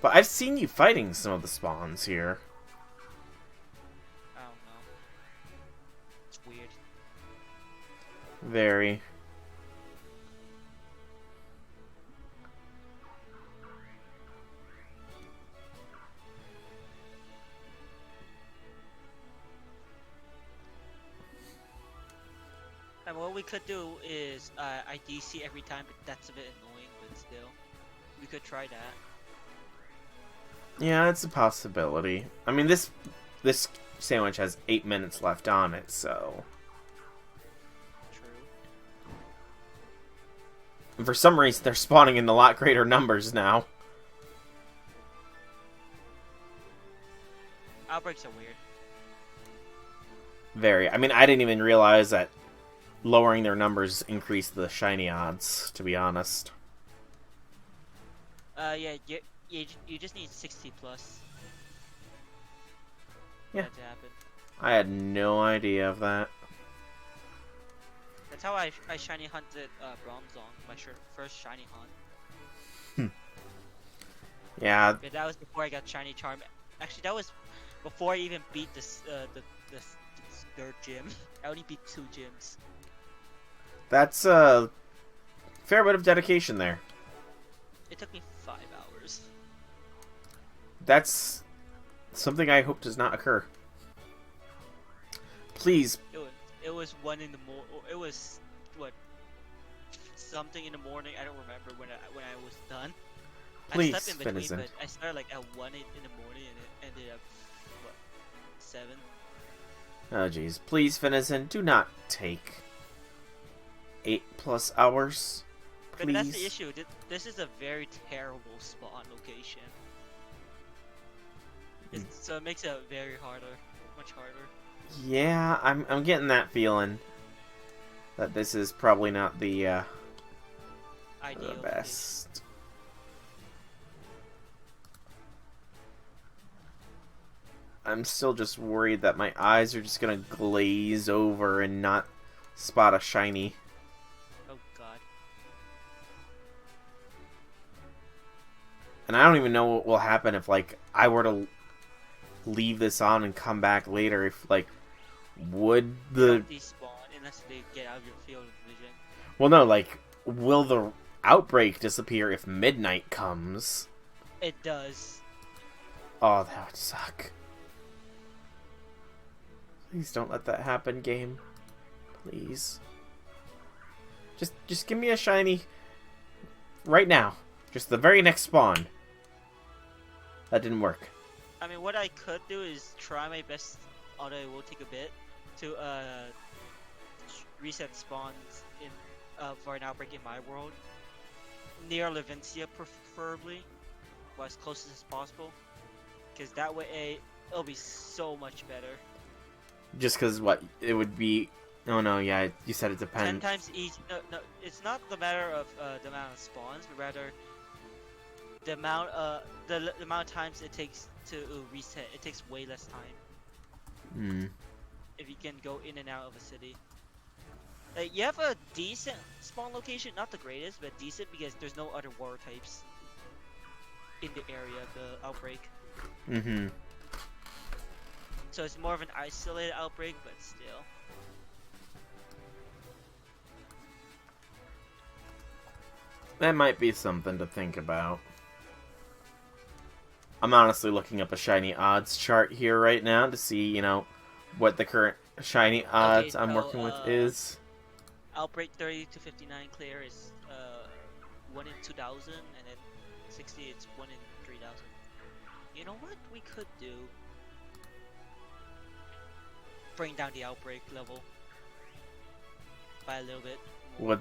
But I've seen you fighting some of the spawns here. I don't know. It's weird. Very. And what we could do is I DC every time, but that's a bit annoying, but still. We could try that. Yeah, it's a possibility. I mean, this sandwich has 8 minutes left on it, so... True. And for some reason, they're spawning in a lot greater numbers now. Outbreaks are weird. Very. I mean, I didn't even realize that lowering their numbers increased the shiny odds, to be honest. Yeah, you just need 60 plus. Yeah. For that to happen. I had no idea of that. That's how I shiny hunted Bronzong, my first shiny hunt. Yeah. Yeah, that was before I got shiny charm. Actually, that was before I even beat the third gym. I only beat 2 gyms. That's a fair bit of dedication there. It took me 5 hours. That's something I hope does not occur. Please. It was 1 in the morning. It was what? Something in the morning. I don't remember when I was done. Please, I slept in between, Finizen. but I started like at 1 in the morning and it ended up what 7. Oh jeez. Please, Finizen, do not take 8+ hours. Please. But that's the issue. This is a very terrible spawn location. So it makes it very much harder. Yeah, I'm getting that feeling that this is probably not the Ideal best. I'm still just worried that my eyes are just gonna glaze over and not spot a shiny. Oh god. And I don't even know what will happen if, like, I were to leave this on and come back later. If, like, would the... Don't despawn unless they get out of your field of vision. Well, no, like, will the outbreak disappear if midnight comes? It does. Oh, that would suck. Please don't let that happen, game. Please. Just give me a shiny right now. Just the very next spawn. That didn't work. I mean, what I could do is try my best, although it will take a bit, to reset spawns in for an outbreak in my world. Near Levincia, preferably, or as close as possible. Because that way, it'll be so much better. Just because, what, it would be Oh no, yeah, you said it 10 depends. times each. No, it's not the matter of the amount of spawns, but rather the amount the amount of times it takes to reset. It takes way less time Hmm. if you can go in and out of a city. Like, you have a decent spawn location, not the greatest, but decent because there's no other water types in the area of the outbreak. Mm-hmm. So it's more of an isolated outbreak, but still. That might be something to think about. I'm honestly looking up a shiny odds chart here right now to see, you know, what the current shiny odds I'm so, working with is. Outbreak 30 to 59 clear is 1 in 2,000, and then 60 it's 1 in 3,000. You know what we could do? Bring down the outbreak level by a little bit more. What?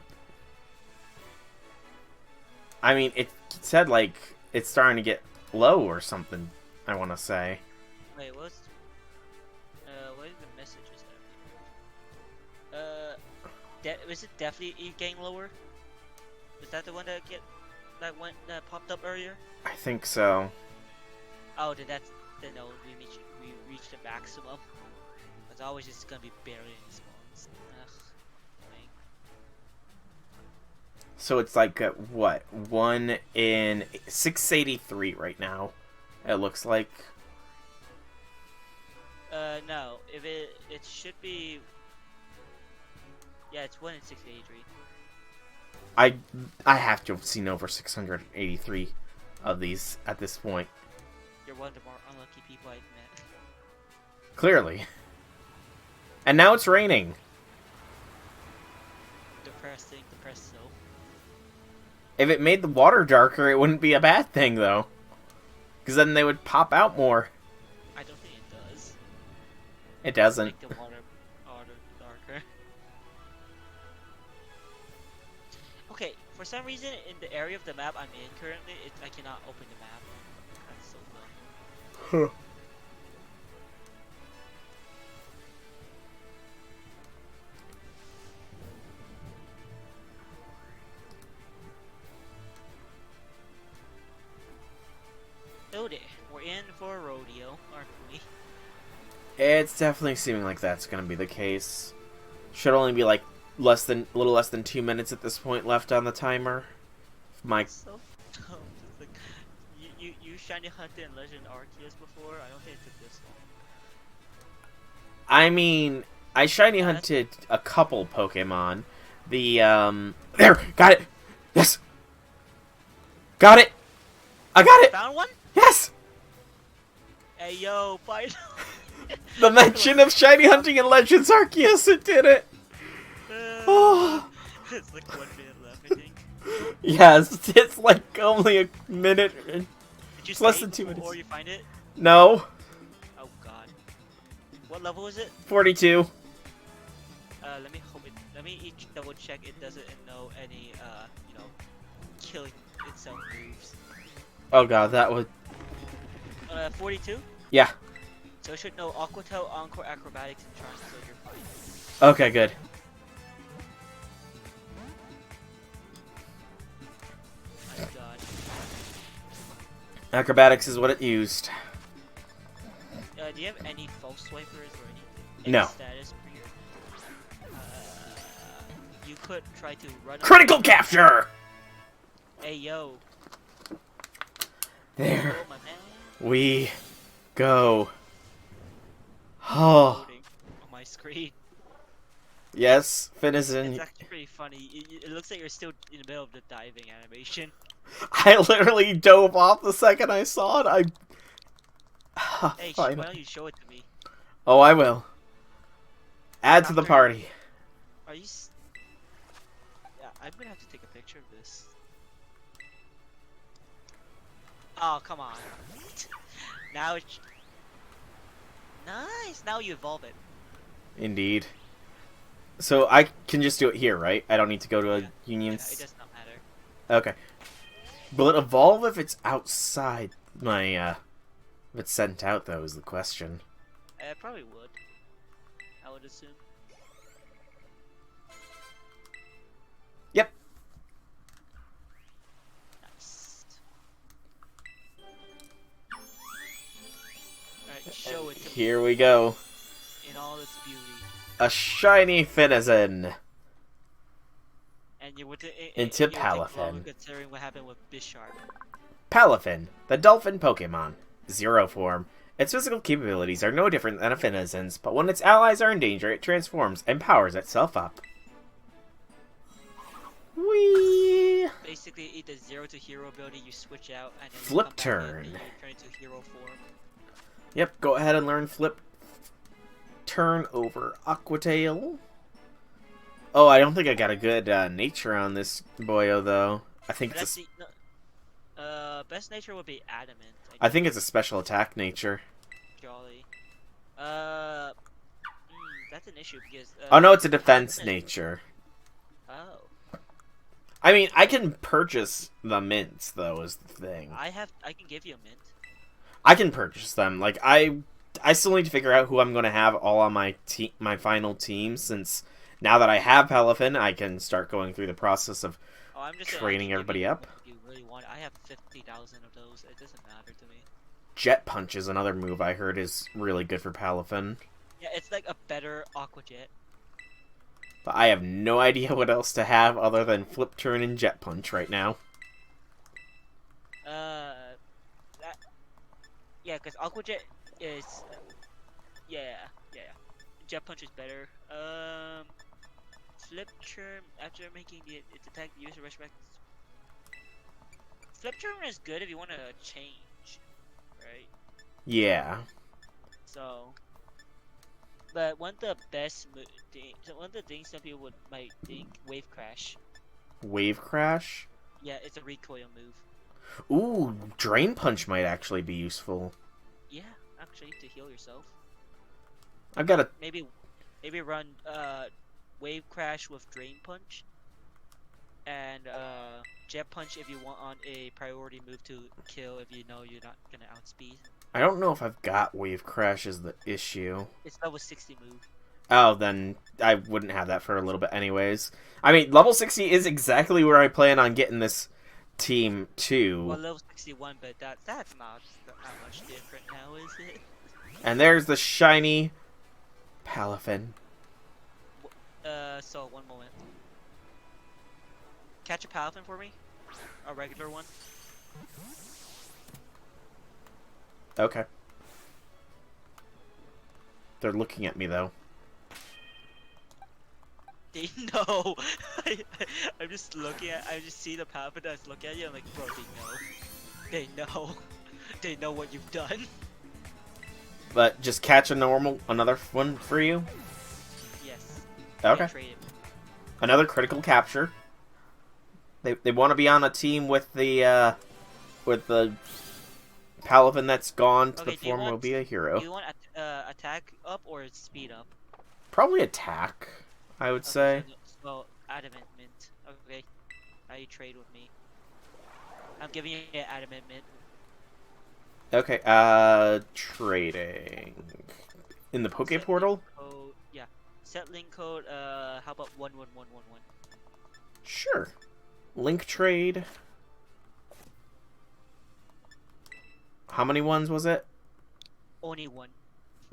I mean, it said, like, it's starting to get low or something, I want to say. Wait, what is the messages there? Was it definitely getting lower? Was that the one that that popped up earlier? I think so. Oh, then no, we reached the maximum. It's always just gonna be barely any spawns. Ugh, annoying. So it's like, what? 1 in 683 right now, it looks like. No, if it should be. Yeah, it's 1 in 683. I have to have seen over 683 of these at this point. You're one of the more unlucky people I've met. Clearly. And now it's raining. Depressing, depressed so. If it made the water darker, it wouldn't be a bad thing, though. Because then they would pop out more. I don't think it does. It doesn't. Make the water darker. Okay, for some reason in the area of the map I'm in currently, I cannot open the map. That's so dumb. Huh. Oh dear, we're in for a rodeo, aren't we? It's definitely seeming like that's going to be the case. Should only be like a little less than 2 minutes at this point left on the timer. My So dumb. Just like, you shiny hunted and legend Arceus before? I don't think it took this long. I mean, I shiny hunted a couple Pokemon. The there, got it. Yes. Got it. I got it. Found one? Yes. Hey yo, fight! The mention of shiny hunting and Legends Arceus, it did it. Oh. It's like 1 minute left, I think. Yes, it's like only a minute. Did you It's less save than 2 minutes. before you find it? No. Oh god. What level is it? 42. Let me each double check it doesn't know any you know, killing itself moves. Oh god, that would. 42? Yeah. So it should know Aqua Tail, Encore, Acrobatics, and Charm, so you're fine. Okay, good. My god. Acrobatics is what it used. Do you have any false swipers or anything? No. Any status for your... you could try to run... Critical capture! Hey yo. There Oh, my man. we go. Oh. Loading on my screen. Yes, It's Finizen. actually pretty funny. It looks like you're still in the middle of the diving animation. I literally dove off the second I saw it. Hey, Fine. why don't you show it to me? Oh, I will. Add to the After- party. Are you... Yeah, I'm gonna have to take a picture of this. Oh, come on. Now it's... Nice! Now you evolve it. Indeed. So I can just do it here, right? I don't need to go to a Yeah, union. it does not matter. Okay. Will it evolve if it's outside my, if it's sent out, though, is the question. It probably would. I would assume. Yep. Nice. Alright, show it to me Here we go. in all its beauty. A shiny Finizen. And you would Into you would take Palafin. long considering what happened with Bisharp. Palafin, the dolphin Pokemon. Zero form. Its physical capabilities are no different than a Finizen's, but when its allies are in danger, it transforms and powers itself up. Whee! Basically, either 0 to hero ability, you switch out, and then Flip you come back in turn. and you turn into hero form. Yep, go ahead and learn Flip Turn over Aquatail. Oh, I don't think I got a good nature on this boyo, though. I think But it's that's best nature would be adamant. I think it's a special attack nature. Jolly. That's an issue because. Oh no, it's a defense adamant- nature. Oh, I mean, I can purchase the mints, though, is the thing. I can give you a mint. I can purchase them. Like, I still need to figure out who I'm going to have all on my my final team, since now that I have Palafin, I can start going through the process of Oh, I'm just saying, I training can give everybody you up. what you really want. I have 50,000 of those. It doesn't matter to me. Jet Punch is another move I heard is really good for Palafin. Yeah, it's like a better Aqua Jet. But I have no idea what else to have other than Flip Turn and Jet Punch right now. Yeah, because Aqua Jet is. Yeah. Jet Punch is better. Flip Turn after making its attack, the user respects. Flip Turn is good if you want to change, right? Yeah. So, but one of the best one of the things some people might think, Wave Crash. Wave Crash? Yeah, it's a recoil move. Ooh, Drain Punch might actually be useful. Yeah, actually, to heal yourself. I've got a... Maybe run Wave Crash with Drain Punch, and Jet Punch if you want on a priority move to kill if you know you're not gonna outspeed. I don't know if I've got Wave Crash is the issue. It's level 60 move. Oh, then I wouldn't have that for a little bit anyways. I mean, level 60 is exactly where I plan on getting this team to. Well, level 61, but that's not much different now, is it? And there's the shiny Palafin. So one moment. Catch a Palafin for me, a regular one. Okay. They're looking at me, though. They know. I'm just looking at. I just see the Palafin that's looking at you. I'm like, bro, they know. They know what you've done. But just catch another one for you. Yes. Okay. Trade it. Another critical capture. They want to be on a team with the Palafin that's gone to the Okay, do you form will want- be a hero. Do you want attack up or speed up? Probably attack, I would say. Okay, so adamant mint. Okay. Now you trade with me. I'm giving you an adamant mint. Okay, trading. In the Poke Set Portal? link code, yeah. Set link code, how about 11111? Sure. Link trade. How many ones was it? Only one.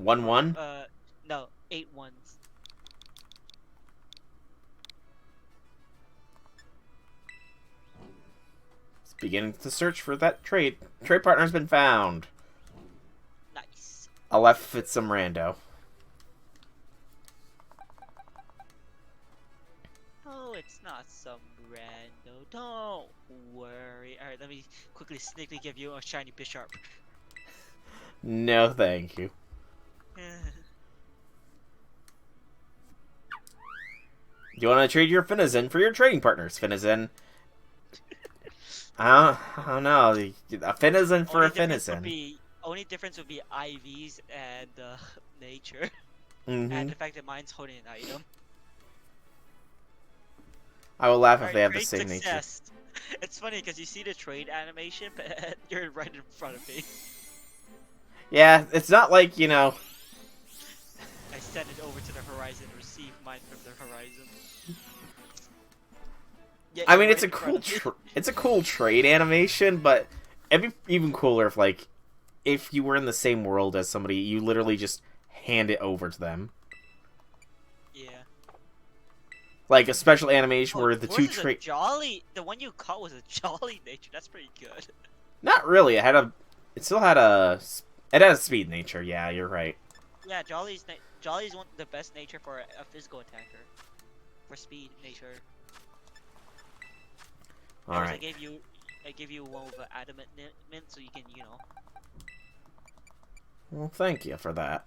1-1? No, 8 ones. It's beginning to search for that trade. Trade partner's been found. Nice. Aleph fits some rando. Oh, it's not some rando. Don't worry. Alright, let me quickly sneakily give you a shiny Bisharp. No, thank you. You want to trade your Finizen for your trading partners, Finizen? I don't know. A Finizen for a Finizen. Only difference would be IVs and nature. Mm-hmm. And the fact that mine's holding an item. I will laugh if Alright, they have the trade same nature. success. It's funny because you see the trade animation, but you're right in front of me. Yeah, it's not like, you know... I send it over to the horizon and receive mine from the horizon. Yeah, I you're mean, right it's a in front cool of me. it's a cool trade animation, but it'd be even cooler if like if you were in the same world as somebody, you literally just hand it over to them. Yeah. Like a special animation Oh, where the two yours is a trade. jolly. The one you caught was a jolly nature. That's pretty good. Not really. It still had a. It had a speed nature. Yeah, you're right. Yeah, Jolly's one the best nature for a physical attacker. For speed nature. All Anyways, right. I gave you one with an adamant mint, so you can, Well, thank you for that.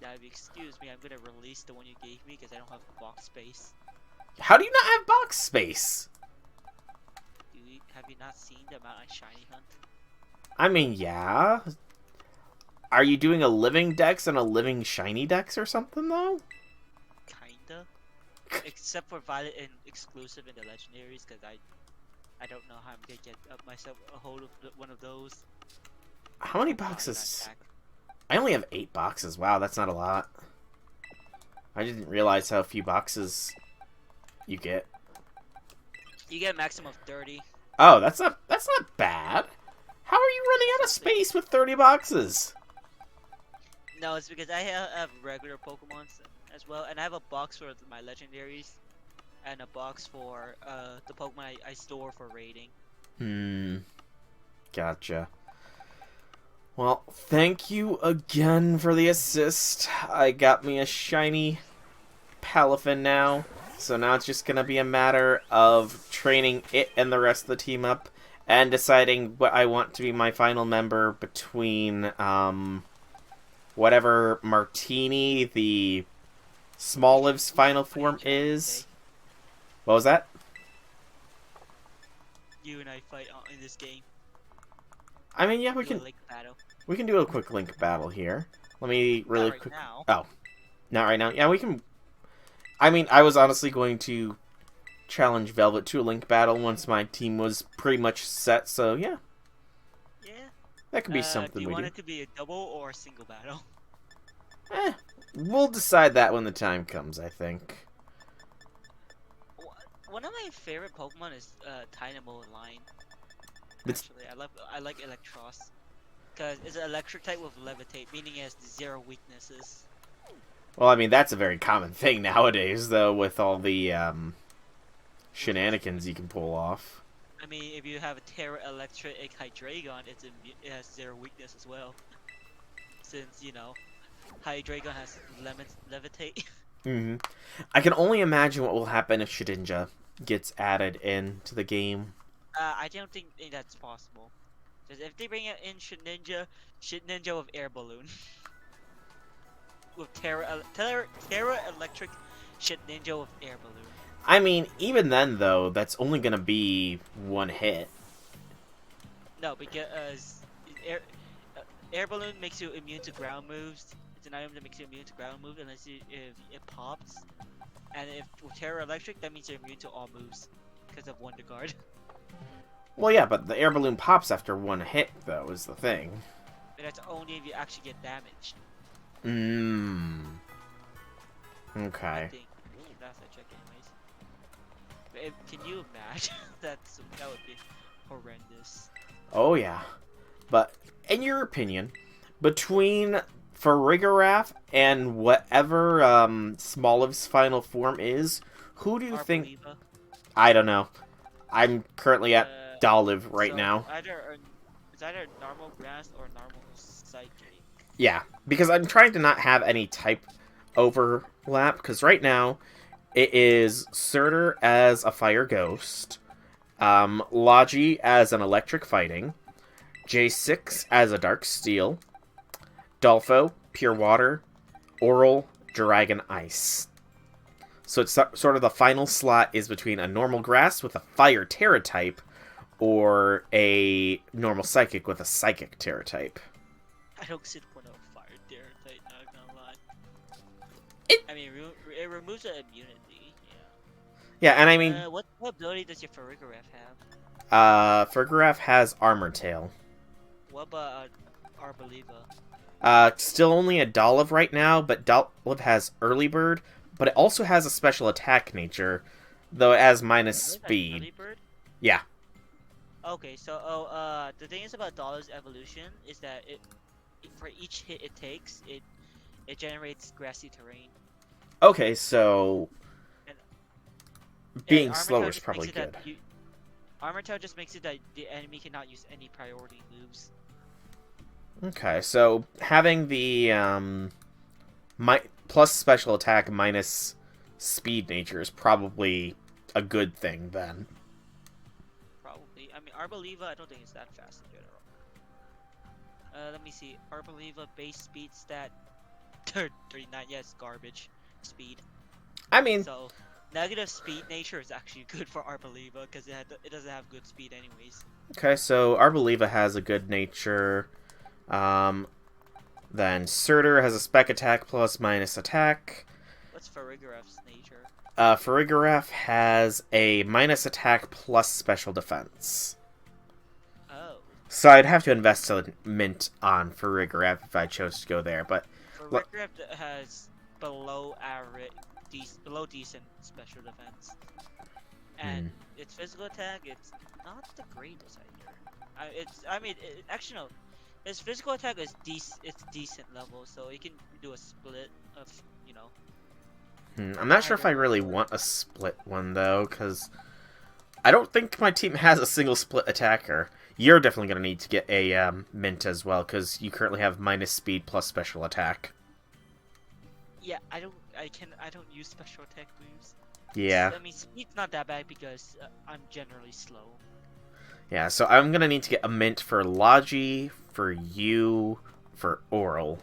Yeah, if you excuse me, I'm gonna release the one you gave me because I don't have box space. How do you not have box space? Have you not seen the amount I shiny hunt? I mean, yeah. Are you doing a living dex and a living shiny dex or something though? Kinda. Except for Violet and exclusive in the legendaries, because I don't know how I'm gonna get myself a hold of one of those. How many Violet boxes? attack. I only have 8 boxes. Wow, that's not a lot. I didn't realize how few boxes you get. You get a maximum of 30. Oh, that's not bad. How are you running out of space with 30 boxes? No, it's because I have regular Pokemon as well, and I have a box for my legendaries, and a box for the Pokemon I store for raiding. Gotcha. Well, thank you again for the assist. I got me a shiny Palafin now, so now it's just gonna be a matter of training it and the rest of the team up, and deciding what I want to be my final member between, whatever Martini, the Smolive's final form is. What was that? You and I fight in this game. I mean, yeah, we Do a can link battle. do a quick link battle here. Let me really Not right quick. now. Oh, not right now. Yeah, we can. I mean, I was honestly going to challenge Velvet to a link battle once my team was pretty much set. So yeah, Yeah. that could be Do something you we want do. it to be a double or a single battle? We'll decide that when the time comes. I think. One of my favorite Pokemon is Tynamo line. It's- Actually, I like Electros, cause it's an electric type with levitate, meaning it has 0 weaknesses. Well, I mean that's a very common thing nowadays, though, with all the shenanigans you can pull off. I mean, if you have a Terra Electric Hydreigon, it has 0 weakness as well. Since Hydreigon has levitate. I can only imagine what will happen if Shedinja gets added into the game. I don't think that's possible. Because if they bring it in Shedinja with Air Balloon. With Terra Electric Shedinja with Air Balloon. I mean, even then, though, that's only gonna be one hit. No, because Air Balloon makes you immune to ground moves. It's an item that makes you immune to ground moves unless if it pops. And if with Terra Electric, that means you're immune to all moves because of Wonder Guard. Well, yeah, but the air balloon pops after one hit, though, is the thing. But that's only if you actually get damaged. Okay. I think. That's a check anyways. But can you imagine? that would be horrendous. Oh, yeah. But, in your opinion, between Farigiraf and whatever Smolive's final form is, who do you think... Arboliva. I don't know. I'm currently at Dolive right So now. It's either normal grass or normal psychic. Yeah, because I'm trying to not have any type overlap, because right now it is Surtur as a fire ghost, Logi as an electric fighting, J6 as a dark steel, Dolfo, pure water, Oral, dragon ice. So it's sort of the final slot is between a normal grass with a fire terra type, or a normal psychic with a psychic terra type. I don't see the point of a fire dare type, not gonna lie. It It removes the immunity, yeah. Yeah, and I mean, what ability does your Farigiraf have? Farigiraf has Armor Tail. What about Arboliva? Still only a Dolive right now, but Dolive has Early Bird, but it also has a special attack nature though it has minus Is that speed. early bird? Yeah. Okay, so the thing is about Dollar's evolution is that for each hit it takes, it generates grassy terrain. Okay, so And, being Armor slower Tail is just probably makes it that good. Armor Tail just makes it that the enemy cannot use any priority moves. Okay, so having the plus special attack minus speed nature is probably a good thing then. Probably. I mean, Arboliva, I don't think it's that fast in general. Let me see. Arboliva base speed stat 39. Yeah, it's garbage speed. I mean, So negative speed nature is actually good for Arboliva because it doesn't have good speed anyways. okay, so Arboliva has a good nature. Then Surtur has a spec attack plus minus attack. What's Farigiraf's nature? Farigiraf has a minus attack plus special defense. Oh. So I'd have to invest a mint on Farigiraf if I chose to go there, but Farigiraf has below average, below decent special defense, and its physical attack it's not the greatest either. Actually no, its physical attack is decent level, so it can do a split of I'm not sure if I really want a split one though, because I don't think my team has a single split attacker. You're definitely going to need to get a mint as well, because you currently have minus speed plus special attack. Yeah, I don't use special attack moves. Yeah. I mean, speed's not that bad because I'm generally slow. Yeah, so I'm going to need to get a mint for Logi, for you, for Oral.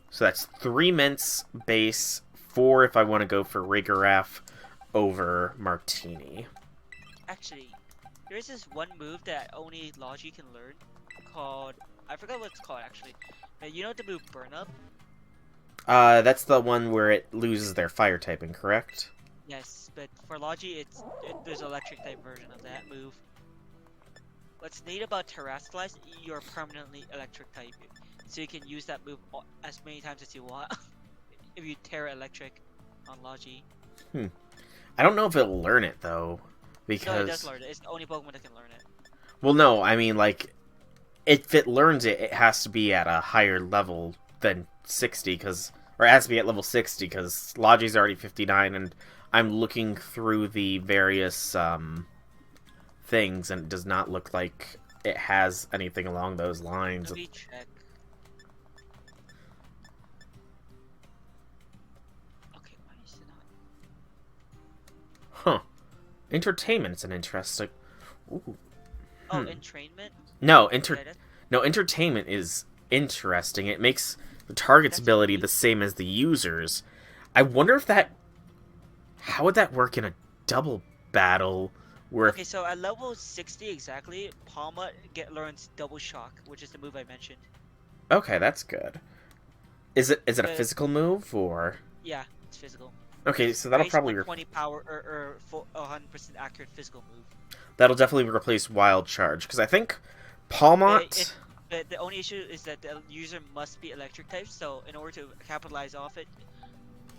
So that's 3 mints base, 4 if I want to go for Rigoraf over Martini. Actually, there's this one move that only Logi can learn called... I forgot what it's called actually. You know the move Burn Up? That's the one where it loses their fire typing, correct? Yes, but for Logi, there's an electric type version of that move. What's neat about Terrascalize, you're permanently electric type, so you can use that move as many times as you want if you Terra Electric on Logi. I don't know if it'll learn it though, because No, it does learn it. It's the only Pokemon that can learn it. Well, no, I mean like, if it learns it, it has to be at a higher level than 60, or it has to be at level 60, because Logi's already 59, and I'm looking through the various things, and it does not look like it has anything along those lines. Let me check. Okay, why is it not? Huh. Entertainment's an interesting... Ooh. Oh, entrainment? No, Yeah, no, entertainment is interesting. It makes the target's That's ability neat. the same as the user's. I wonder if that... How would that work in a double battle where... Okay, so at level 60 exactly, Palma learns Double Shock, which is the move I mentioned. Okay, that's good. Is it a But- physical move, or... Yeah, it's physical. Okay, so that'll Base probably... 120 power or 100% accurate physical move. That'll definitely replace Wild Charge, because I think Palmont... But the only issue is that the user must be electric type, so in order to capitalize off it,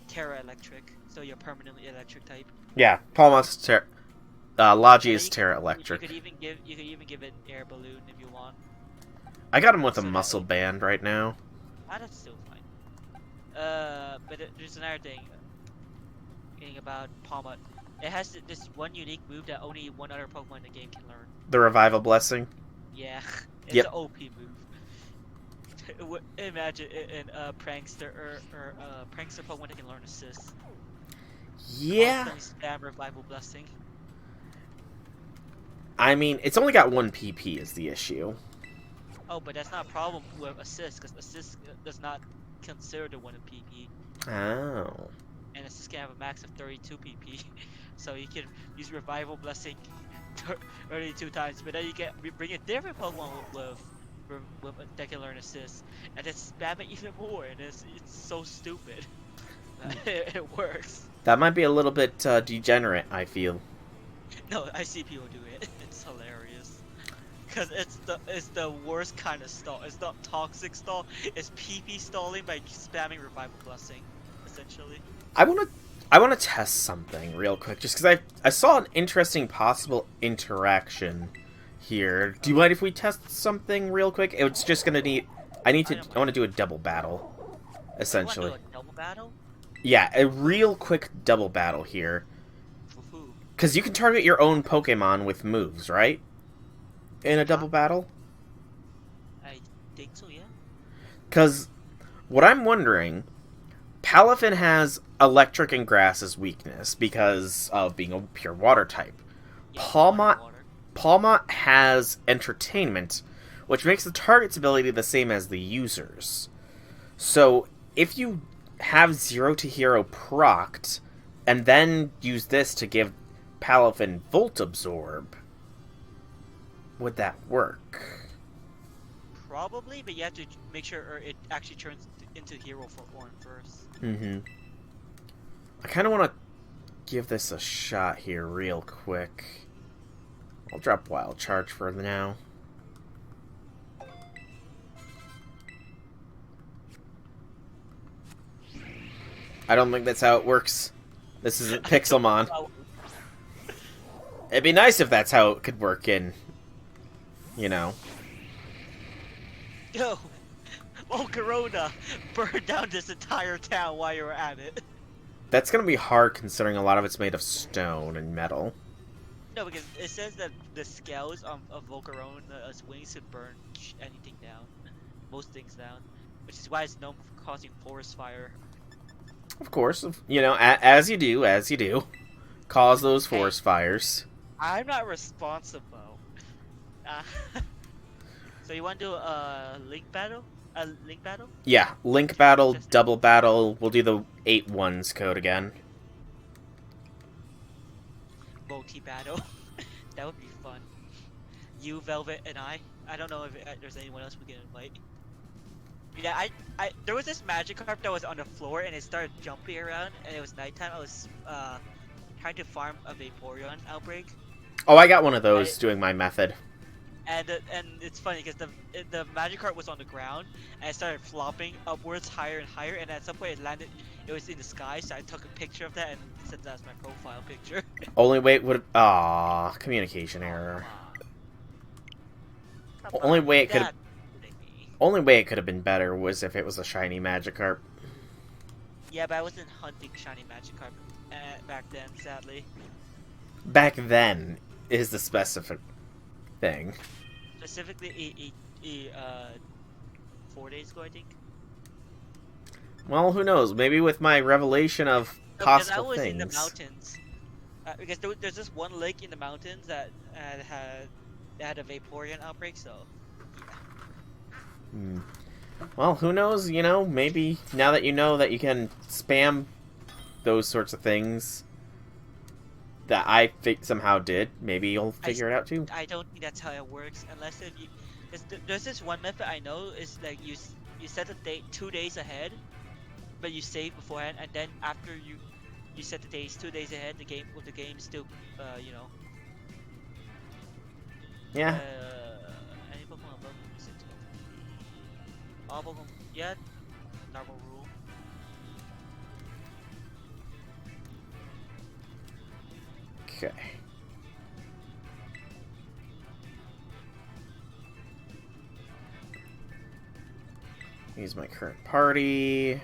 Terra Electric, so you're permanently electric type. Yeah, Palmont's Logi And is then Terra Electric. You could even give it Air Balloon if you want. I got him with a So that muscle way- band right now. Ah, that's still fine. But there's another thing about Palmot. It has this one unique move that only one other Pokemon in the game can learn. The Revival Blessing. Yeah, it's Yep. an OP move. Imagine a prankster or prankster Pokemon that can learn Assist. Yeah. Constantly spam Revival Blessing. I mean, it's only got 1 PP is the issue. Oh, but that's not a problem with Assist, because Assist does not consider the one in PP. Oh. And Assist can have a max of 32 PP. So you can use Revival Blessing 32 times, but then you can bring a different Pokemon that can learn Assist, and then spam it even more, and it's so stupid. It works. That might be a little bit degenerate, I feel. No, I see people do it. It's hilarious. Cause it's the worst kind of stall. It's not toxic stall. It's PP stalling by spamming Revival Blessing, essentially. I want to I want to test something real quick, just because I saw an interesting possible interaction here. Do you mind if we test something real quick? It's just gonna need. I want to do a double battle, essentially. You want to do a double battle? Yeah, a real quick double battle here. Woohoo. Because you can target your own Pokemon with moves, right? In a double battle? I think so, yeah. Because what I'm wondering, Palafin has electric and grass as weakness because of being a pure water type. Yeah, Palmot water. Palmot has entertainment, which makes the target's ability the same as the user's. So if you have 0 to hero procced, and then use this to give Palafin Volt Absorb, would that work? Probably, but you have to make sure it actually turns into hero form first. Mm-hmm. I kind of want to give this a shot here real quick. I'll drop Wild Charge for now. I don't think that's how it works. This isn't Pixelmon. It'd be nice if that's how it could work in, you know. Yo, Corona burned down this entire town while you were at it. That's gonna be hard considering a lot of it's made of stone and metal. No, because it says that the scales of Volcarona's wings could burn anything down, most things down, which is why it's known for causing forest fire. Of course, you know, as you do, cause those forest fires. I'm not responsible. So you want to do a link battle? A link battle? Yeah, link battle, double battle. We'll do the 8-1s code again. Multi battle. That would be fun. You, Velvet, and I. I don't know if there's anyone else we can invite. Yeah, there was this Magikarp that was on the floor and it started jumping around and it was nighttime. I was trying to farm a Vaporeon outbreak. Oh, I got one of those doing my method. And it's funny because the Magikarp was on the ground and it started flopping upwards higher and higher, and at some point it landed. It was in the sky, so I took a picture of that and said that's my profile picture. Only way it would. Communication error. Only way it could. Only way it could have been better was if it was a shiny Magikarp. Yeah, but I wasn't hunting shiny Magikarp back then, sadly. Back then is the specific thing. Specifically, 4 days ago, I think. Well, who knows? Maybe with my revelation of possible because I was things. in the mountains. Because there's this one lake in the mountains that had a Vaporeon outbreak, so yeah. Well, who knows? You know, maybe now that you know that you can spam those sorts of things that I somehow did, maybe you'll figure it out too. I don't think that's how it works, unless if you. There's this one method I know is like you set the date 2 days ahead, but you save beforehand, and then after you set the dates 2 days ahead, the game still you know. Yeah. Any Pokemon above all Pokemon, yeah, normal rule. Okay. Use my current party.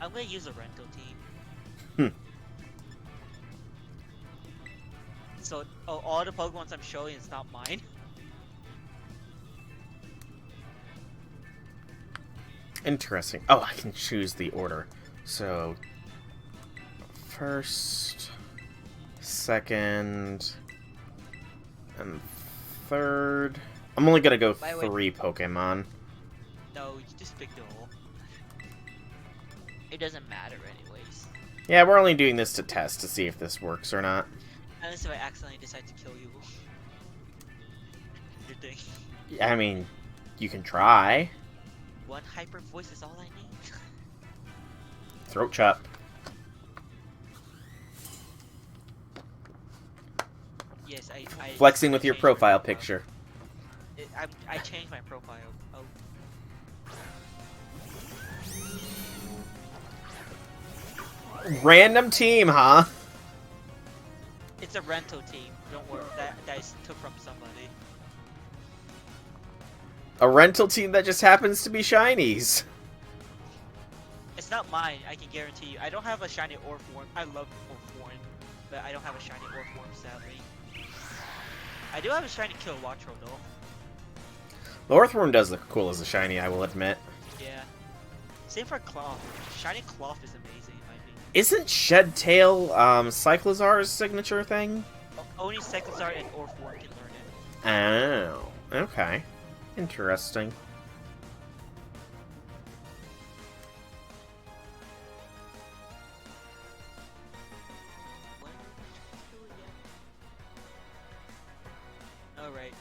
I'm gonna use a rental team. So all the Pokemons I'm showing is not mine. Interesting. Oh, I can choose the order. So, first, second, and third. I'm only gonna go 3 Pokemon. No, you just pick the whole. It doesn't matter anyways. Yeah, we're only doing this to test to see if this works or not. Unless if I accidentally decide to kill you. Your thing. I mean, you can try. One hyper voice is all I need. Throat chop. Yes, I Flexing with your profile picture. I changed my profile. Oh, Random team, huh? it's a rental team. Don't worry, that I took from somebody. A rental team that just happens to be shinies. It's not mine. I can guarantee you. I don't have a shiny Orform. I love Orform, but I don't have a shiny Orform, sadly. I do have a shiny Kilowattrel though. The Earthworm does look cool as a shiny, I will admit. Yeah. Same for Cloth. Shiny Cloth is amazing, in my opinion. Isn't Shed Tail Cyclozar's signature thing? Only Cyclozar and Orform can learn it. Oh, okay. Interesting. Alright.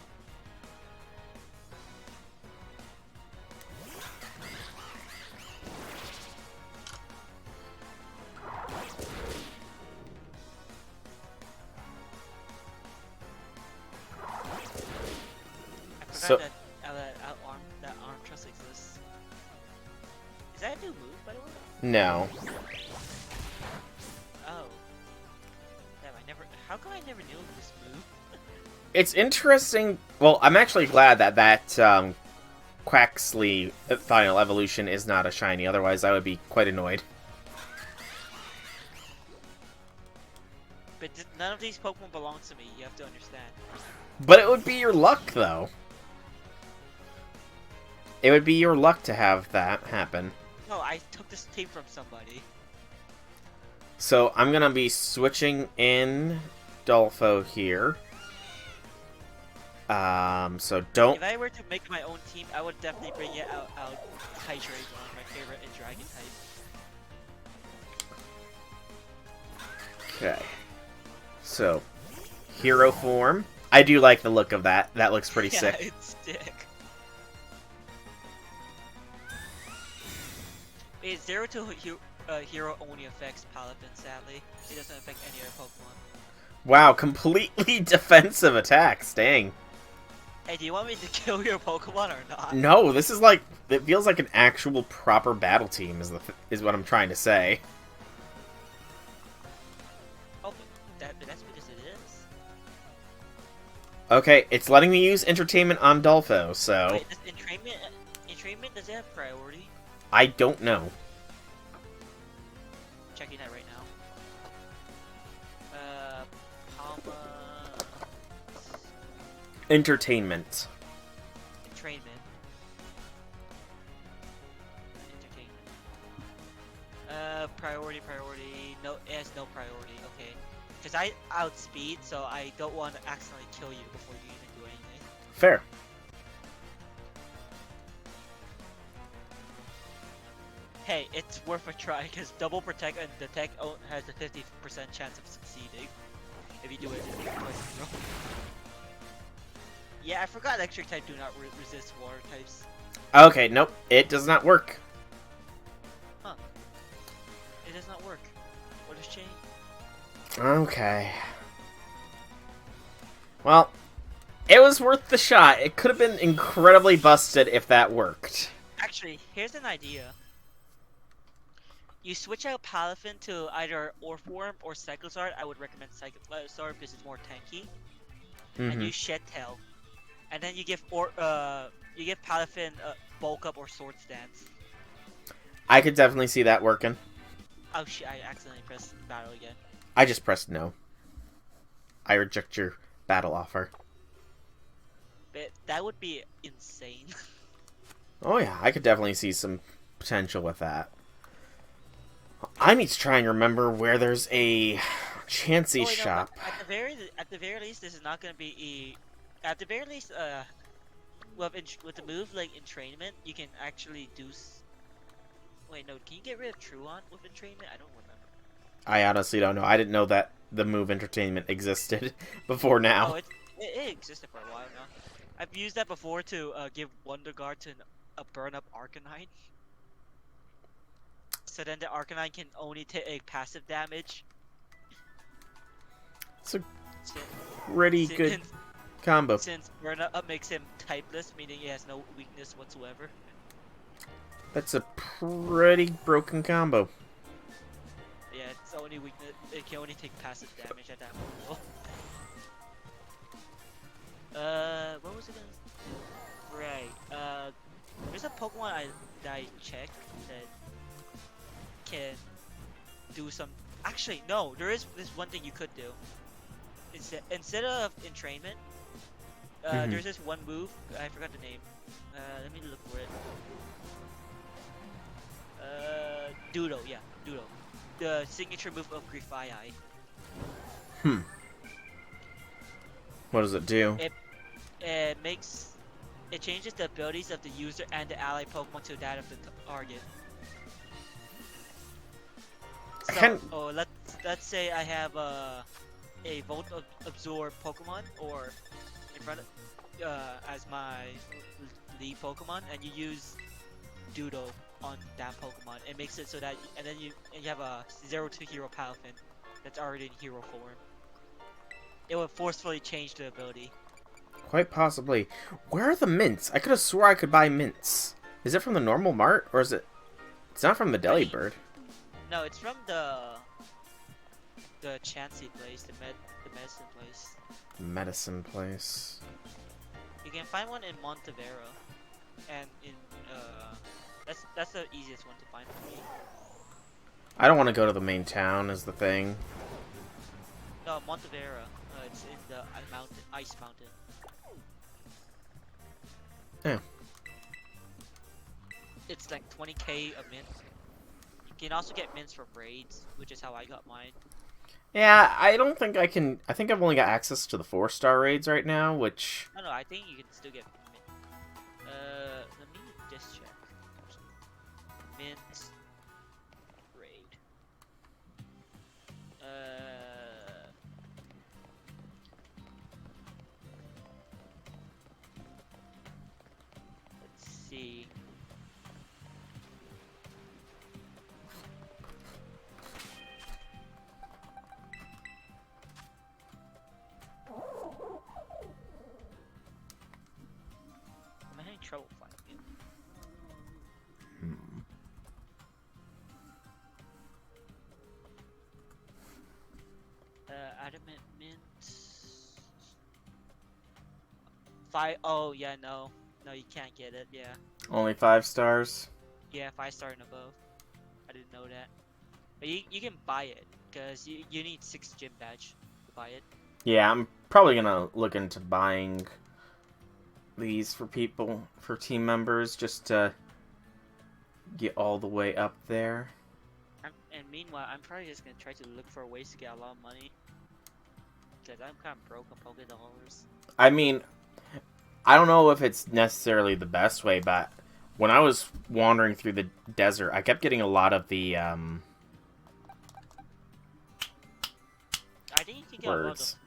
I So- forgot that arm trust exists. Is that a new move, by the way? No. Oh. Damn, how come I never knew of this move? It's interesting. Well, I'm actually glad that Quaxley final evolution is not a shiny. Otherwise, I would be quite annoyed. But none of these Pokemon belong to me, you have to understand. But it would be your luck, though. It would be your luck to have that happen. No, I took this tape from somebody. So I'm gonna be switching in Dolpho here. So don't. If I were to make my own team, I would definitely bring it out Hydreigon, my favorite in Dragon type. Okay. So, hero form. I do like the look of that. That looks pretty Yeah, sick. it's sick. Wait, 0 to hero only affects Palafin, sadly. It doesn't affect any other Pokemon. Wow, completely defensive attacks. Dang. Hey, do you want me to kill your Pokemon or not? No, this is like, it feels like an actual proper battle team is what I'm trying to say. Oh, but that's because it is. Okay, it's letting me use entertainment on Dolpho, so Wait, does entrainment, does it have priority? I don't know. Checking that right now. Palma... Entertainment. Entrainment. Entertainment. Priority. No, it has no priority. Okay. Because I outspeed, so I don't want to accidentally kill you before you even do anything. Fair. Hey, it's worth a try because double protect and detect has a 50% chance of succeeding if you do it twice in a row. Yeah, I forgot electric type do not resist water types. Okay, nope, it does not work. Huh. It does not work. What has changed? Okay. Well, it was worth the shot. It could have been incredibly busted if that worked. Actually, here's an idea. You switch out Palafin to either Orform or Cyclozar. I would recommend Cyclozar because it's more tanky. And you Shed Tail. And then you give Palafin Bulk Up or Sword Stance. I could definitely see that working. Oh shit, I accidentally pressed battle again. I just pressed no. I reject your battle offer. But that would be insane. Oh yeah, I could definitely see some potential with that. I need to try and remember where there's a Chansey shop. No, at the very least, this is not going to be at the very least, with the move like entrainment, you can actually do. Wait, no, can you get rid of Truant with entrainment? I don't remember. I honestly don't know. I didn't know that the move entertainment existed before now. Oh, it existed for a while now. I've used that before to give Wonder Guard to a burn up Arcanine. So then the Arcanine can only take passive damage. It's a pretty good Combo. Since burn up makes him typeless, meaning he has no weakness whatsoever. That's a pretty broken combo. Yeah, it's only weakness. It can only take passive damage at that point. What was it gonna? Right. There's a Pokemon that I checked that can do some. Actually, no. There is this one thing you could do. Instead of entrainment, there's this one move. I forgot the name. Let me look for it. Doodle. Yeah, Doodle. The signature move of Grifai. What does it do? It changes the abilities of the user and the ally Pokemon to that of the target. So, let's say I have a Volt Absorb Pokemon or in front of as my lead Pokemon, and you use Doodle on that Pokemon. It makes it so that and you have a 0-2 Hero Palafin that's already in hero form. It will forcefully change the ability. Quite possibly. Where are the mints? I could have swore I could buy mints. Is it from the normal mart, or is it? It's not from the Delibird. No, it's from the Chansey place, the medicine place. Medicine place. You can find one in Montevero, and in that's the easiest one to find for me. I don't want to go to the main town. Is the thing. No, Montevero. It's in the ice mountain. Yeah. It's like 20k a mint. You can also get mints for raids, which is how I got mine. Yeah, I don't think I can. I think I've only got access to the 4-star raids right now, which. No, I think you can still get mint. Let me just check. Mint raid. Let's see. I'm having trouble finding it. Adamant mint. Oh yeah, no, you can't get it. Yeah, Only 5 stars. yeah, 5-star and above. I didn't know that. But you can buy it because you need 6 gym badge to buy it. Yeah, I'm probably gonna look into buying these for team members, just to get all the way up there. And meanwhile, I'm probably just gonna try to look for ways to get a lot of money. Because I'm kind of broke on Pokédollars. I mean, I don't know if it's necessarily the best way, but when I was wandering through the desert, I kept getting a lot of the, I think you can get words.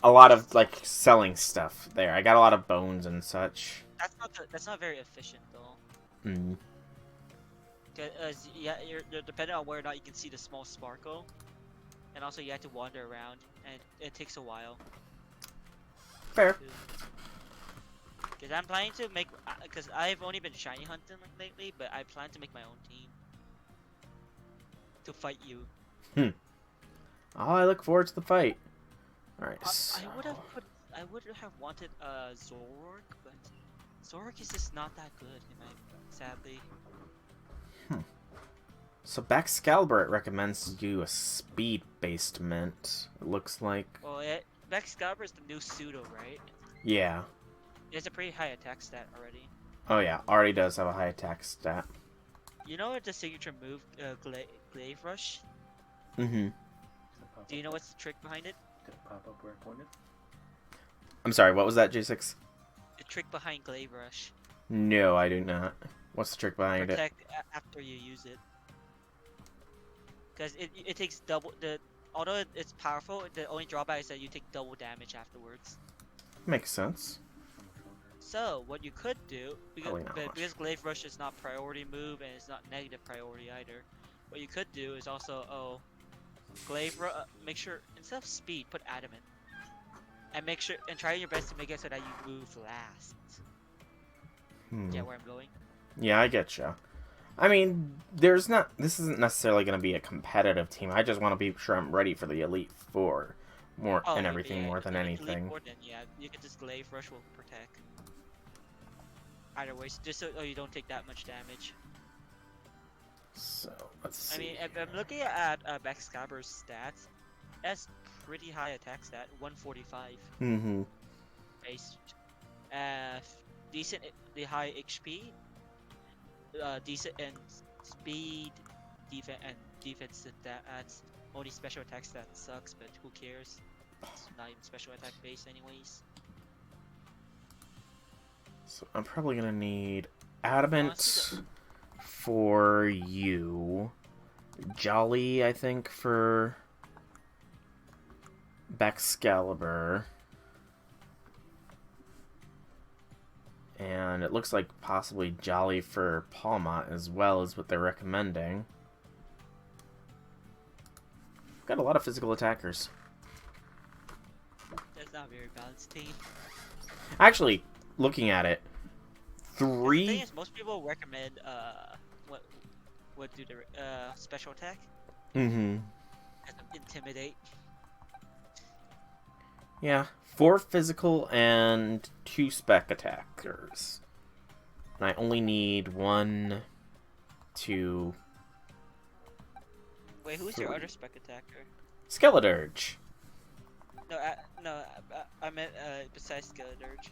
A lot of, like, selling stuff there. I got a lot of bones and such. That's not very efficient though. Mm. Cause yeah, you're depending on whether or not you can see the small sparkle, and also you have to wander around, and it takes a while. Fair. Cause I'm planning to make, cause I've only been shiny hunting lately, but I plan to make my own team to fight you. Oh, I look forward to the fight. Alright, so... I would have wanted Zoroark, but Zoroark is just not that good, sadly. So Baxcalibur recommends you a speed-based mint, it looks like. Well, Excalibur is the new pseudo, right? Yeah. It has a pretty high attack stat already. Oh yeah, already does have a high attack stat. You know the signature move, Glaive Rush? Mm-hmm. Do you know what's the trick behind it? I'm sorry, what was that, J6? The trick behind Glaive Rush. No, I do not. What's the trick behind it? Protect after you use it. Because it takes double, although it's powerful, the only drawback is that you take double damage afterwards. Makes sense. So, what you could do, because Glaive Rush is not priority move and it's not negative priority either, what you could do is also, make sure, instead of speed, put adamant. And make sure and try your best to make it so that you move last. Get where I'm going? Yeah, I get you. I mean, there's not. This isn't necessarily going to be a competitive team. I just want to be sure I'm ready for the Elite Four, more Oh, and yeah, everything yeah, more than if you leave anything. forward, then yeah, you can just glaive rush will protect. Either way, just so you don't take that much damage. So let's see. I mean, if I'm looking at Backstabber's stats, that's pretty high attack stat, 145 Mm-hmm. base. Uh, decent, the high HP, decent in speed, defense, and defense. That's only special attack stat sucks, but who cares? It's not even special attack base, anyways. So I'm probably gonna need Adamant for you, Jolly, I think, for Baxcalibur. And it looks like possibly Jolly for Palmot as well is what they're recommending. Got a lot of physical attackers. That's not a very balanced team. Actually, looking at it, The thing three... is, most people recommend what do the special attack Mm-hmm. and intimidate. Yeah, 4 physical and 2 spec attackers. And I only need 1, 2... Wait, who's your other spec attacker? Skeledirge. No, I meant besides Skeledirge.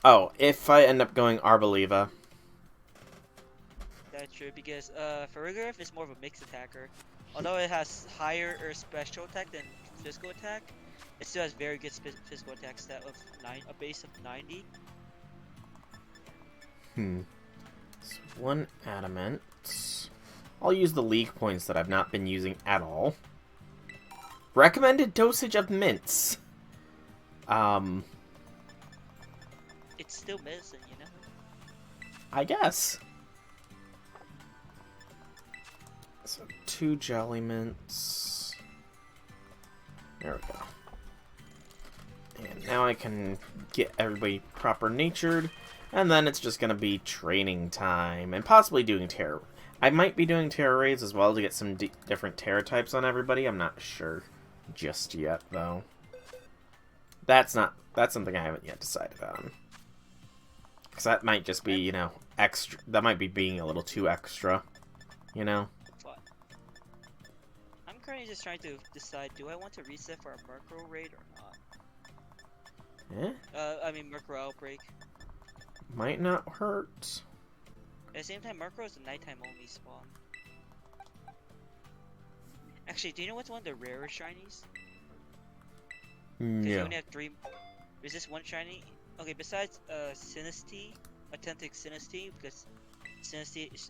Oh, if I end up going Arbaliva. That's true because Farigiraf is more of a mixed attacker. Although it has higher special attack than physical attack, it still has very good physical attack stat of a base of 90. So 1 Adamant. I'll use the league points that I've not been using at all. Recommended dosage of mints. It's still medicine, you know? I guess. So 2 Jolly Mints. There we go. And now I can get everybody proper natured. And then it's just going to be training time. And possibly doing terror. I might be doing terror raids as well to get some different terror types on everybody. I'm not sure just yet, though. That's something I haven't yet decided on. Because that might just be, you know, extra. That might be being a little too extra, you know? But I'm currently just trying to decide, do I want to reset for a Murkrow raid or not? Eh? Murkrow outbreak. Might not hurt. At the same time, Murkrow is a nighttime only spawn. Actually, do you know what's one of the rarest shinies? Because you No. only have 3. Is this one shiny? Okay, besides Sinistea, Authentic Sinistea, because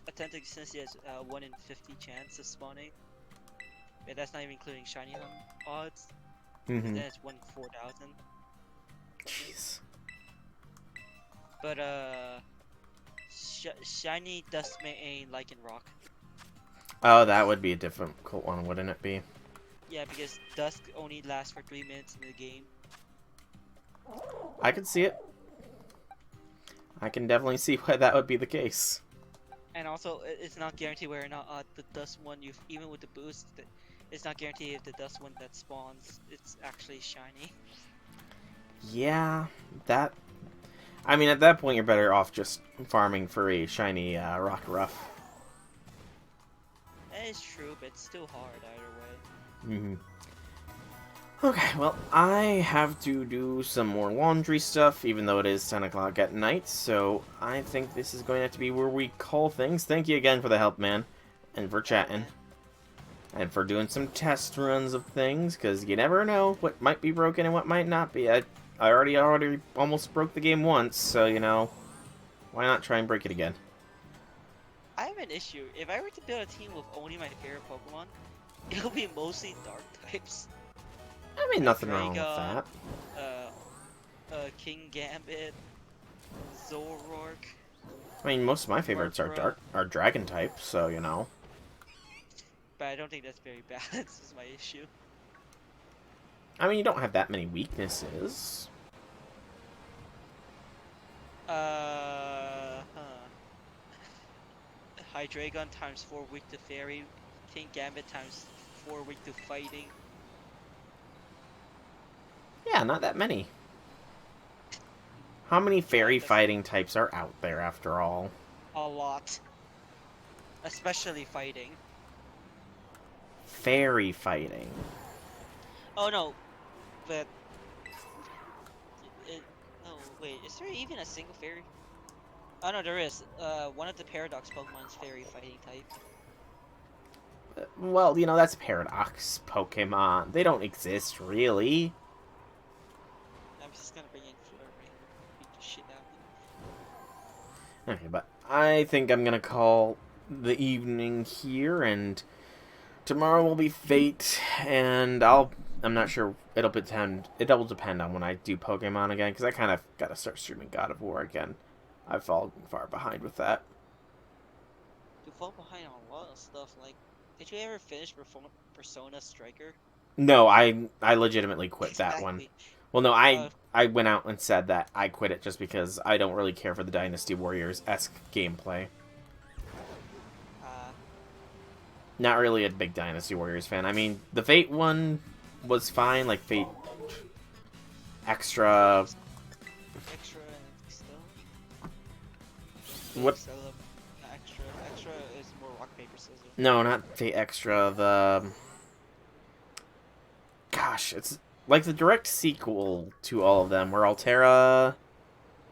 Authentic Sinistea has 1 in 50 chance of spawning. Yeah, that's not even including shiny hunt odds. Mm-hmm. Then it's 1 in 4,000. Jeez. But shiny Dustmane Lycanroc. Oh, that would be a difficult one, wouldn't it be? Yeah, because Dusk only lasts for 3 minutes in the game. I can see it. I can definitely see why that would be the case. And also, it's not guaranteed whether or not the Dust one, even with the boost, it's not guaranteed if the Dust one that spawns, it's actually shiny. Yeah, that... I mean, at that point, you're better off just farming for a shiny Rock Ruff. That is true, but it's still hard either way. Mm-hmm. Okay, well, I have to do some more laundry stuff, even though it is 10 o'clock at night, so I think this is going to have to be where we call things. Thank you again for the help, man, and for chatting, and for doing some test runs of things, because you never know what might be broken and what might not be. I already almost broke the game once, so, you know, why not try and break it again? I have an issue. If I were to build a team with only my favorite Pokemon, it'll be mostly dark types. I mean, nothing wrong with that. King Gambit, Zoroark. I mean, most of my favorites are dragon type, so, you know. But I don't think that's very balanced, is my issue. I mean, you don't have that many weaknesses. Hydreigon times 4 weak to fairy. King Gambit times 4 weak to fighting. Yeah, not that many. How many fairy That's fighting types are out there, after all? a lot. Especially fighting. Fairy fighting. Oh no, but no, wait, is there even a single fairy? Oh no, there is. One of the Paradox Pokemon is fairy fighting type. Well, you know, that's Paradox Pokemon. They don't exist, really. I'm just gonna bring in Flurry. Beat the shit out of Okay, but I think I'm gonna call the evening here, and tomorrow will be Fate, and I'm not sure, it will depend on when I do Pokemon again, because I kind of gotta start streaming God of War again. I've fallen far behind with that. You fall behind on a lot of stuff. Like, did you ever finish Persona Striker? No, I legitimately quit that one. Exactly. Well, no, I went out and said that I quit it just because I don't really care for the Dynasty Warriors-esque gameplay. Not really a big Dynasty Warriors fan. I mean, the Fate one was fine, like Fate Extra. Extra and Stella? What? Stella, extra. Extra is more rock, paper, scissors. No, not Fate Extra. The gosh, it's like the direct sequel to all of them, where Altera.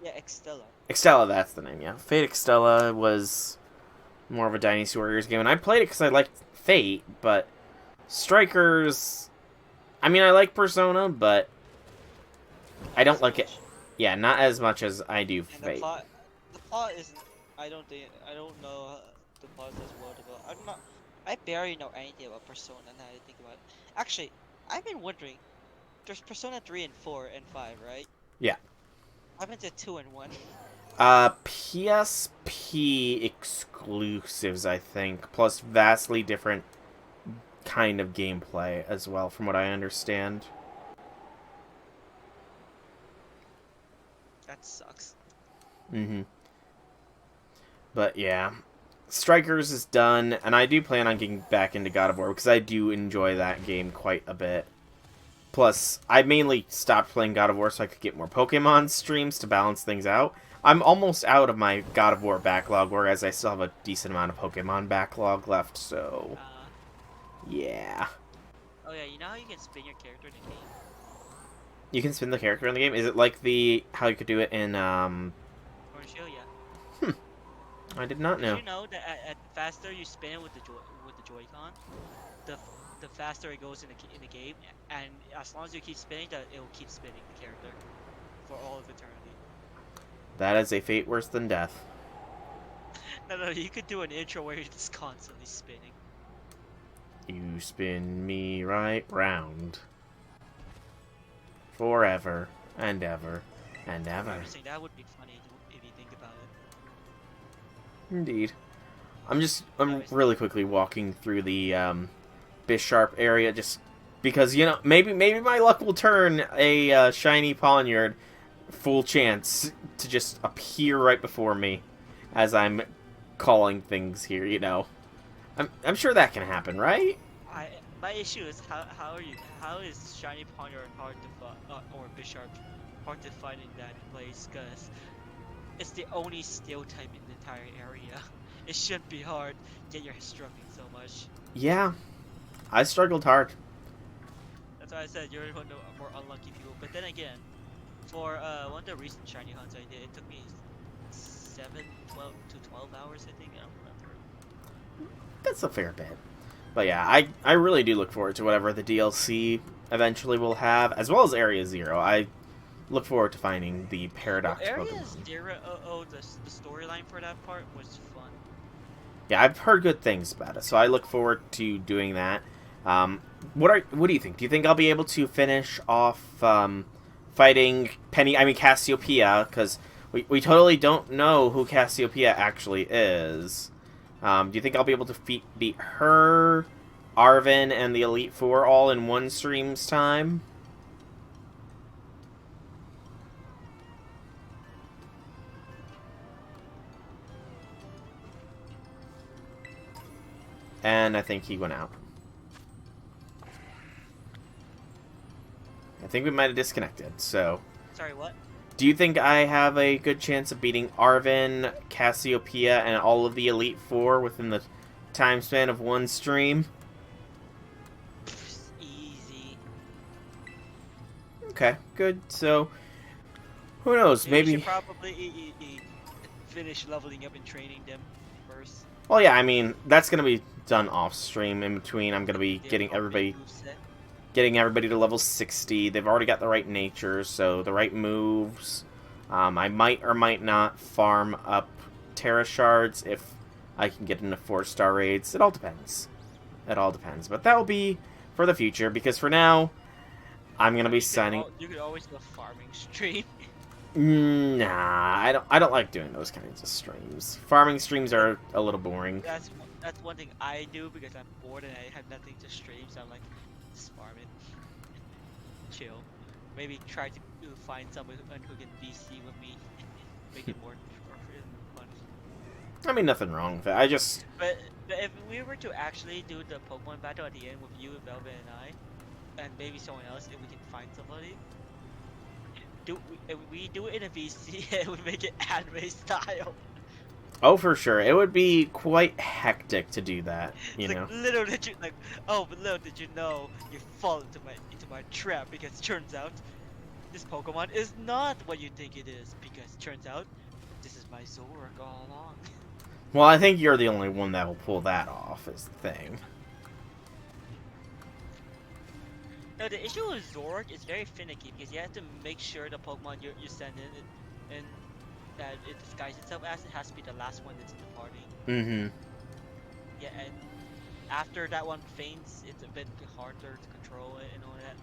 Yeah, Extella. Extella, that's the name. Yeah, Fate Extella was more of a Dynasty Warriors game, and I played it because I liked Fate, but Strikers. I mean, I like Persona, but I don't like it. Yeah, not as much as I do And Fate. the plot isn't. I don't know the plot as well developed. I barely know anything about Persona now that I think about it. Actually, I've been wondering. There's Persona 3 and 4 and 5, right? Yeah. I've been to 2 and 1. PSP exclusives, I think, plus vastly different kind of gameplay as well, from what I understand. That sucks. Mm-hmm. But yeah, Strikers is done, and I do plan on getting back into God of War because I do enjoy that game quite a bit. Plus, I mainly stopped playing God of War so I could get more Pokemon streams to balance things out. I'm almost out of my God of War backlog, whereas I still have a decent amount of Pokemon backlog left, so yeah. Oh yeah, you know how you can spin your character in the game? You can spin the character in the game? Is it like how you could do it in, Cornelia. I did not know. Did you know that at faster you spin it with the Joy-Con, the faster it goes in the game, and as long as you keep spinning, that it will keep spinning the character for all of eternity. That is a fate worse than death. No, you could do an intro where you're just constantly spinning. You spin me right round. Forever and ever and ever. Honestly, that would be funny if you think about it. Indeed. I'm really quickly walking through the Bisharp area just because, you know, maybe my luck will turn a shiny Ponyard full chance to just appear right before me as I'm calling things here, you know. I'm sure that can happen, right? My issue is how is shiny Ponyard hard to find, or Bisharp hard to find in that place, because it's the only steel type in the entire area. It shouldn't be hard, yet you're struggling so much. Yeah, I struggled hard. That's why I said you're one of the more unlucky people. But then again, for one of the recent shiny hunts I did, it took me 12 hours, I think. I don't remember. That's a fair bit. But yeah, I really do look forward to whatever the DLC eventually will have, as well as Area Zero. I look forward to finding the Paradox Area Pokemon. Zero, the storyline for that part was fun. Yeah, I've heard good things about it, so I look forward to doing that. What do you think? Do you think I'll be able to finish off fighting Cassiopeia? Because we totally don't know who Cassiopeia actually is. Do you think I'll be able to beat her, Arven, and the Elite Four all in one stream's time? And I think he went out. I think we might have disconnected, so... Sorry, what? Do you think I have a good chance of beating Arvin, Cassiopeia, and all of the Elite Four within the time span of one stream? Easy. Okay, good. So, who knows? You Maybe... should probably finish leveling up and training them first. Well, yeah, I mean, that's going to be done off-stream. In between, I'm going to be They getting update everybody... moveset. Getting everybody to level 60. They've already got the right nature, so the right moves. I might or might not farm up Terra Shards if I can get into 4-star raids. It all depends. It all depends. But that will be for the future, because for now, I'm going to be signing... You could always do a farming stream. Nah, I don't like doing those kinds of streams. Farming streams are a little boring. That's one thing I do because I'm bored and I have nothing to stream, so I'm like, just farm it. Chill. Maybe try to find someone who can DC with me. Make it more fun. I mean, nothing wrong with it. I just... But if we were to actually do the Pokemon battle at the end with you, Velvet, and I, and maybe someone else, if we can find somebody, if we do it in a VC and we make it anime style. Oh, for sure. It would be quite hectic to do that, you It's know. like, little did you but little did you know you fall into my trap, because turns out this Pokemon is not what you think it is, because turns out this is my Zoroark all along. Well, I think you're the only one that will pull that off, is the thing. No, the issue with Zoroark is very finicky, because you have to make sure the Pokemon you send in and that it disguises itself as, it has to be the last one that's in the party. Mm-hmm. Yeah, and after that one faints, it's a bit harder to control it and all that.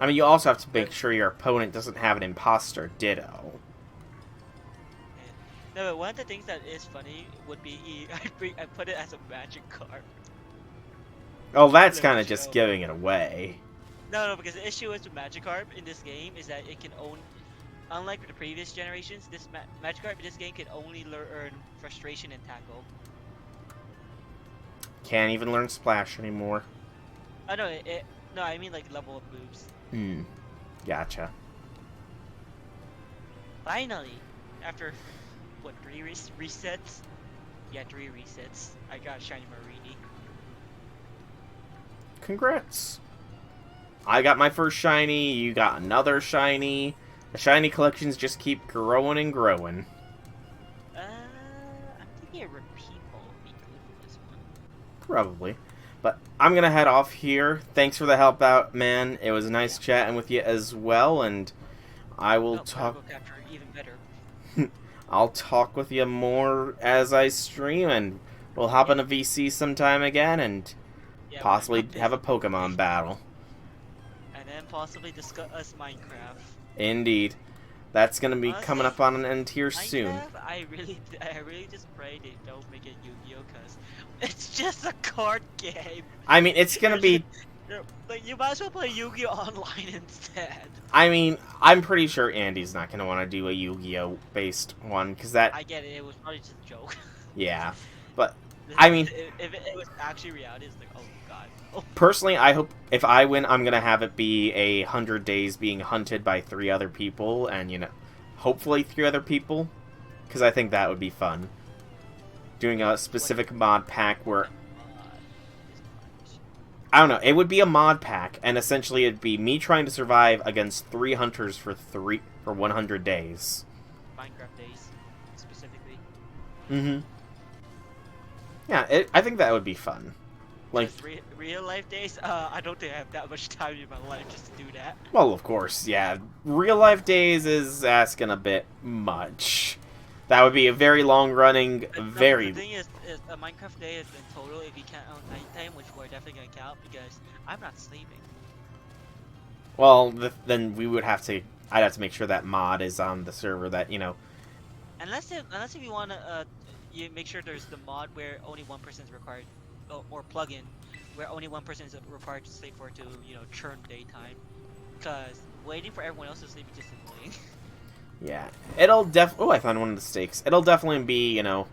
I mean, you also have to make sure your opponent doesn't have an imposter ditto. No, but one of the things that is funny would be I put it as a magic card. Oh, that's Little kind of just show. giving it away. No, because the issue is with Magikarp in this game is that it can own, unlike the previous generations, this Magikarp in this game can only learn Frustration and Tackle. Can't even learn Splash anymore. Oh no, no, I mean like level up moves. Hmm. Gotcha. Finally, after what, 3 resets? Yeah, 3 resets. I got Shiny Marini. Congrats. I got my first shiny, you got another shiny. The shiny collections just keep growing and growing. I'm thinking a repeat ball would be good for this one. Probably. But I'm gonna head off here. Thanks for the help out, man. It was nice chatting with you as well, and I will talk... Capture even better. I'll talk with you more as I stream, and we'll hop in a VC sometime again, and Yeah, possibly have a Pokemon battle. And then possibly discuss Minecraft. Indeed. That's gonna be Honestly, coming up on an end here soon. Minecraft, I really just pray they don't make it Yu-Gi-Oh, cause it's just a card game. I mean, it's gonna be... Like, you might as well play Yu-Gi-Oh online instead. I mean, I'm pretty sure Andy's not gonna want to do a Yu-Gi-Oh based one, because that... I get it, it was probably just a joke. Yeah. But, I mean... If it was actually reality, it's like, oh god. Oh. Personally, I hope if I win, I'm gonna have it be 100 days being hunted by 3 other people, and, you know, hopefully 3 other people, because I think that would be fun. Doing a specific mod pack where... I don't know, it would be a mod pack, and essentially it'd be me trying to survive against 3 hunters for 100 days. Minecraft days, specifically. Mm-hmm. Yeah, I think that would be fun. Like, Real life days, I don't think I have that much time in my life just to do that. well, of course, yeah. Real life days is asking a bit much. That would be a very long running, very... The thing is a Minecraft day is in total if you count on nighttime, which we're definitely gonna count because I'm not sleeping. Well, then we would have to... I'd have to make sure that mod is on the server that, you know... Unless if you wanna you make sure there's the mod where only one person is required, or plugin where only one person is required to sleep for to, you know, churn daytime. Cause waiting for everyone else to sleep is just annoying. Yeah, it'll oh, I found one of the stakes. It'll definitely be, you know,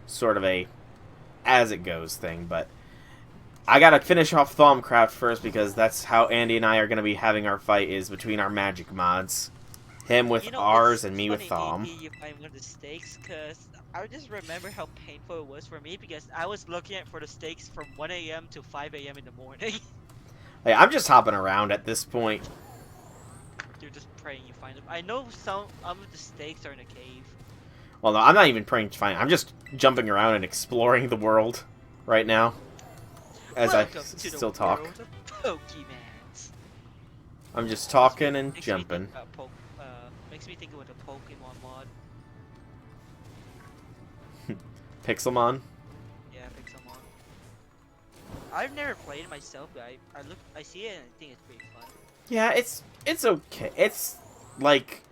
sort of a as it goes thing, but I gotta finish off Thaumcraft first because that's how Andy and I are gonna be having our fight, is between our magic mods. Him with You know, ours it's and me with funny, Thaum. maybe you find one of the stakes, cause I just remember how painful it was for me because I was looking at for the stakes from 1 a.m. to 5 a.m. in the morning. Like, I'm just hopping around at this point. You're just praying you find them. I know some of the stakes are in a cave. Well, no, I'm not even praying to find. I'm just jumping around and exploring the world right now. As Welcome I to the still talk. world of Pokemans. I'm just talking and Makes me jumping. think about makes me think about the Pokemon mod. Pixelmon. Yeah, Pixelmon. I've never played it myself, but I see it and I think it's pretty fun. Yeah, it's okay. It's like,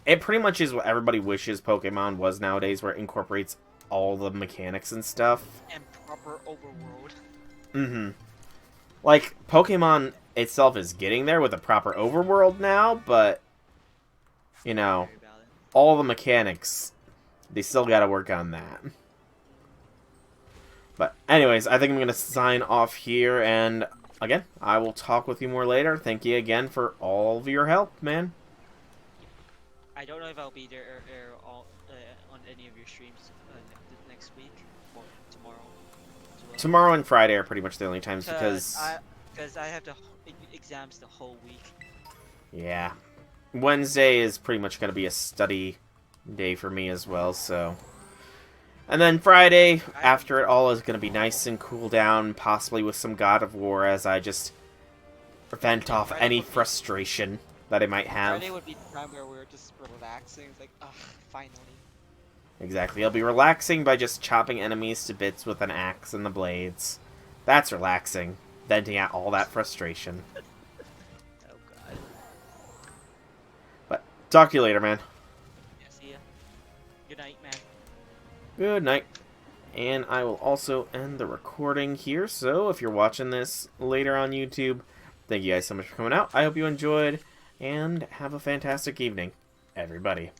it pretty much is what everybody wishes Pokemon was nowadays, where it incorporates all the mechanics and stuff. And proper overworld. Mm-hmm. Like, Pokemon itself is getting there with a proper overworld now, but, you know, Very valid. all the mechanics, they still gotta work on that. But anyways, I think I'm gonna sign off here, and again, I will talk with you more later. Thank you again for all of your help, man. I don't know if I'll be there on any of your streams next week or tomorrow as well. Tomorrow and Friday are pretty much the only times because I have exams the whole week. yeah, Wednesday is pretty much gonna be a study day for me as well. So, and then Friday after it all is gonna be nice and cool down, possibly with some God of War as I just vent off any frustration that I might have. Friday would be the time where we're just relaxing. It's like, ugh, finally. Exactly. I'll be relaxing by just chopping enemies to bits with an axe and the blades. That's relaxing. Venting out all that frustration. Oh god. But, talk to you later, man. Yeah, see ya. Good night, man. Good night. And I will also end the recording here, so if you're watching this later on YouTube, thank you guys so much for coming out. I hope you enjoyed, and have a fantastic evening, everybody.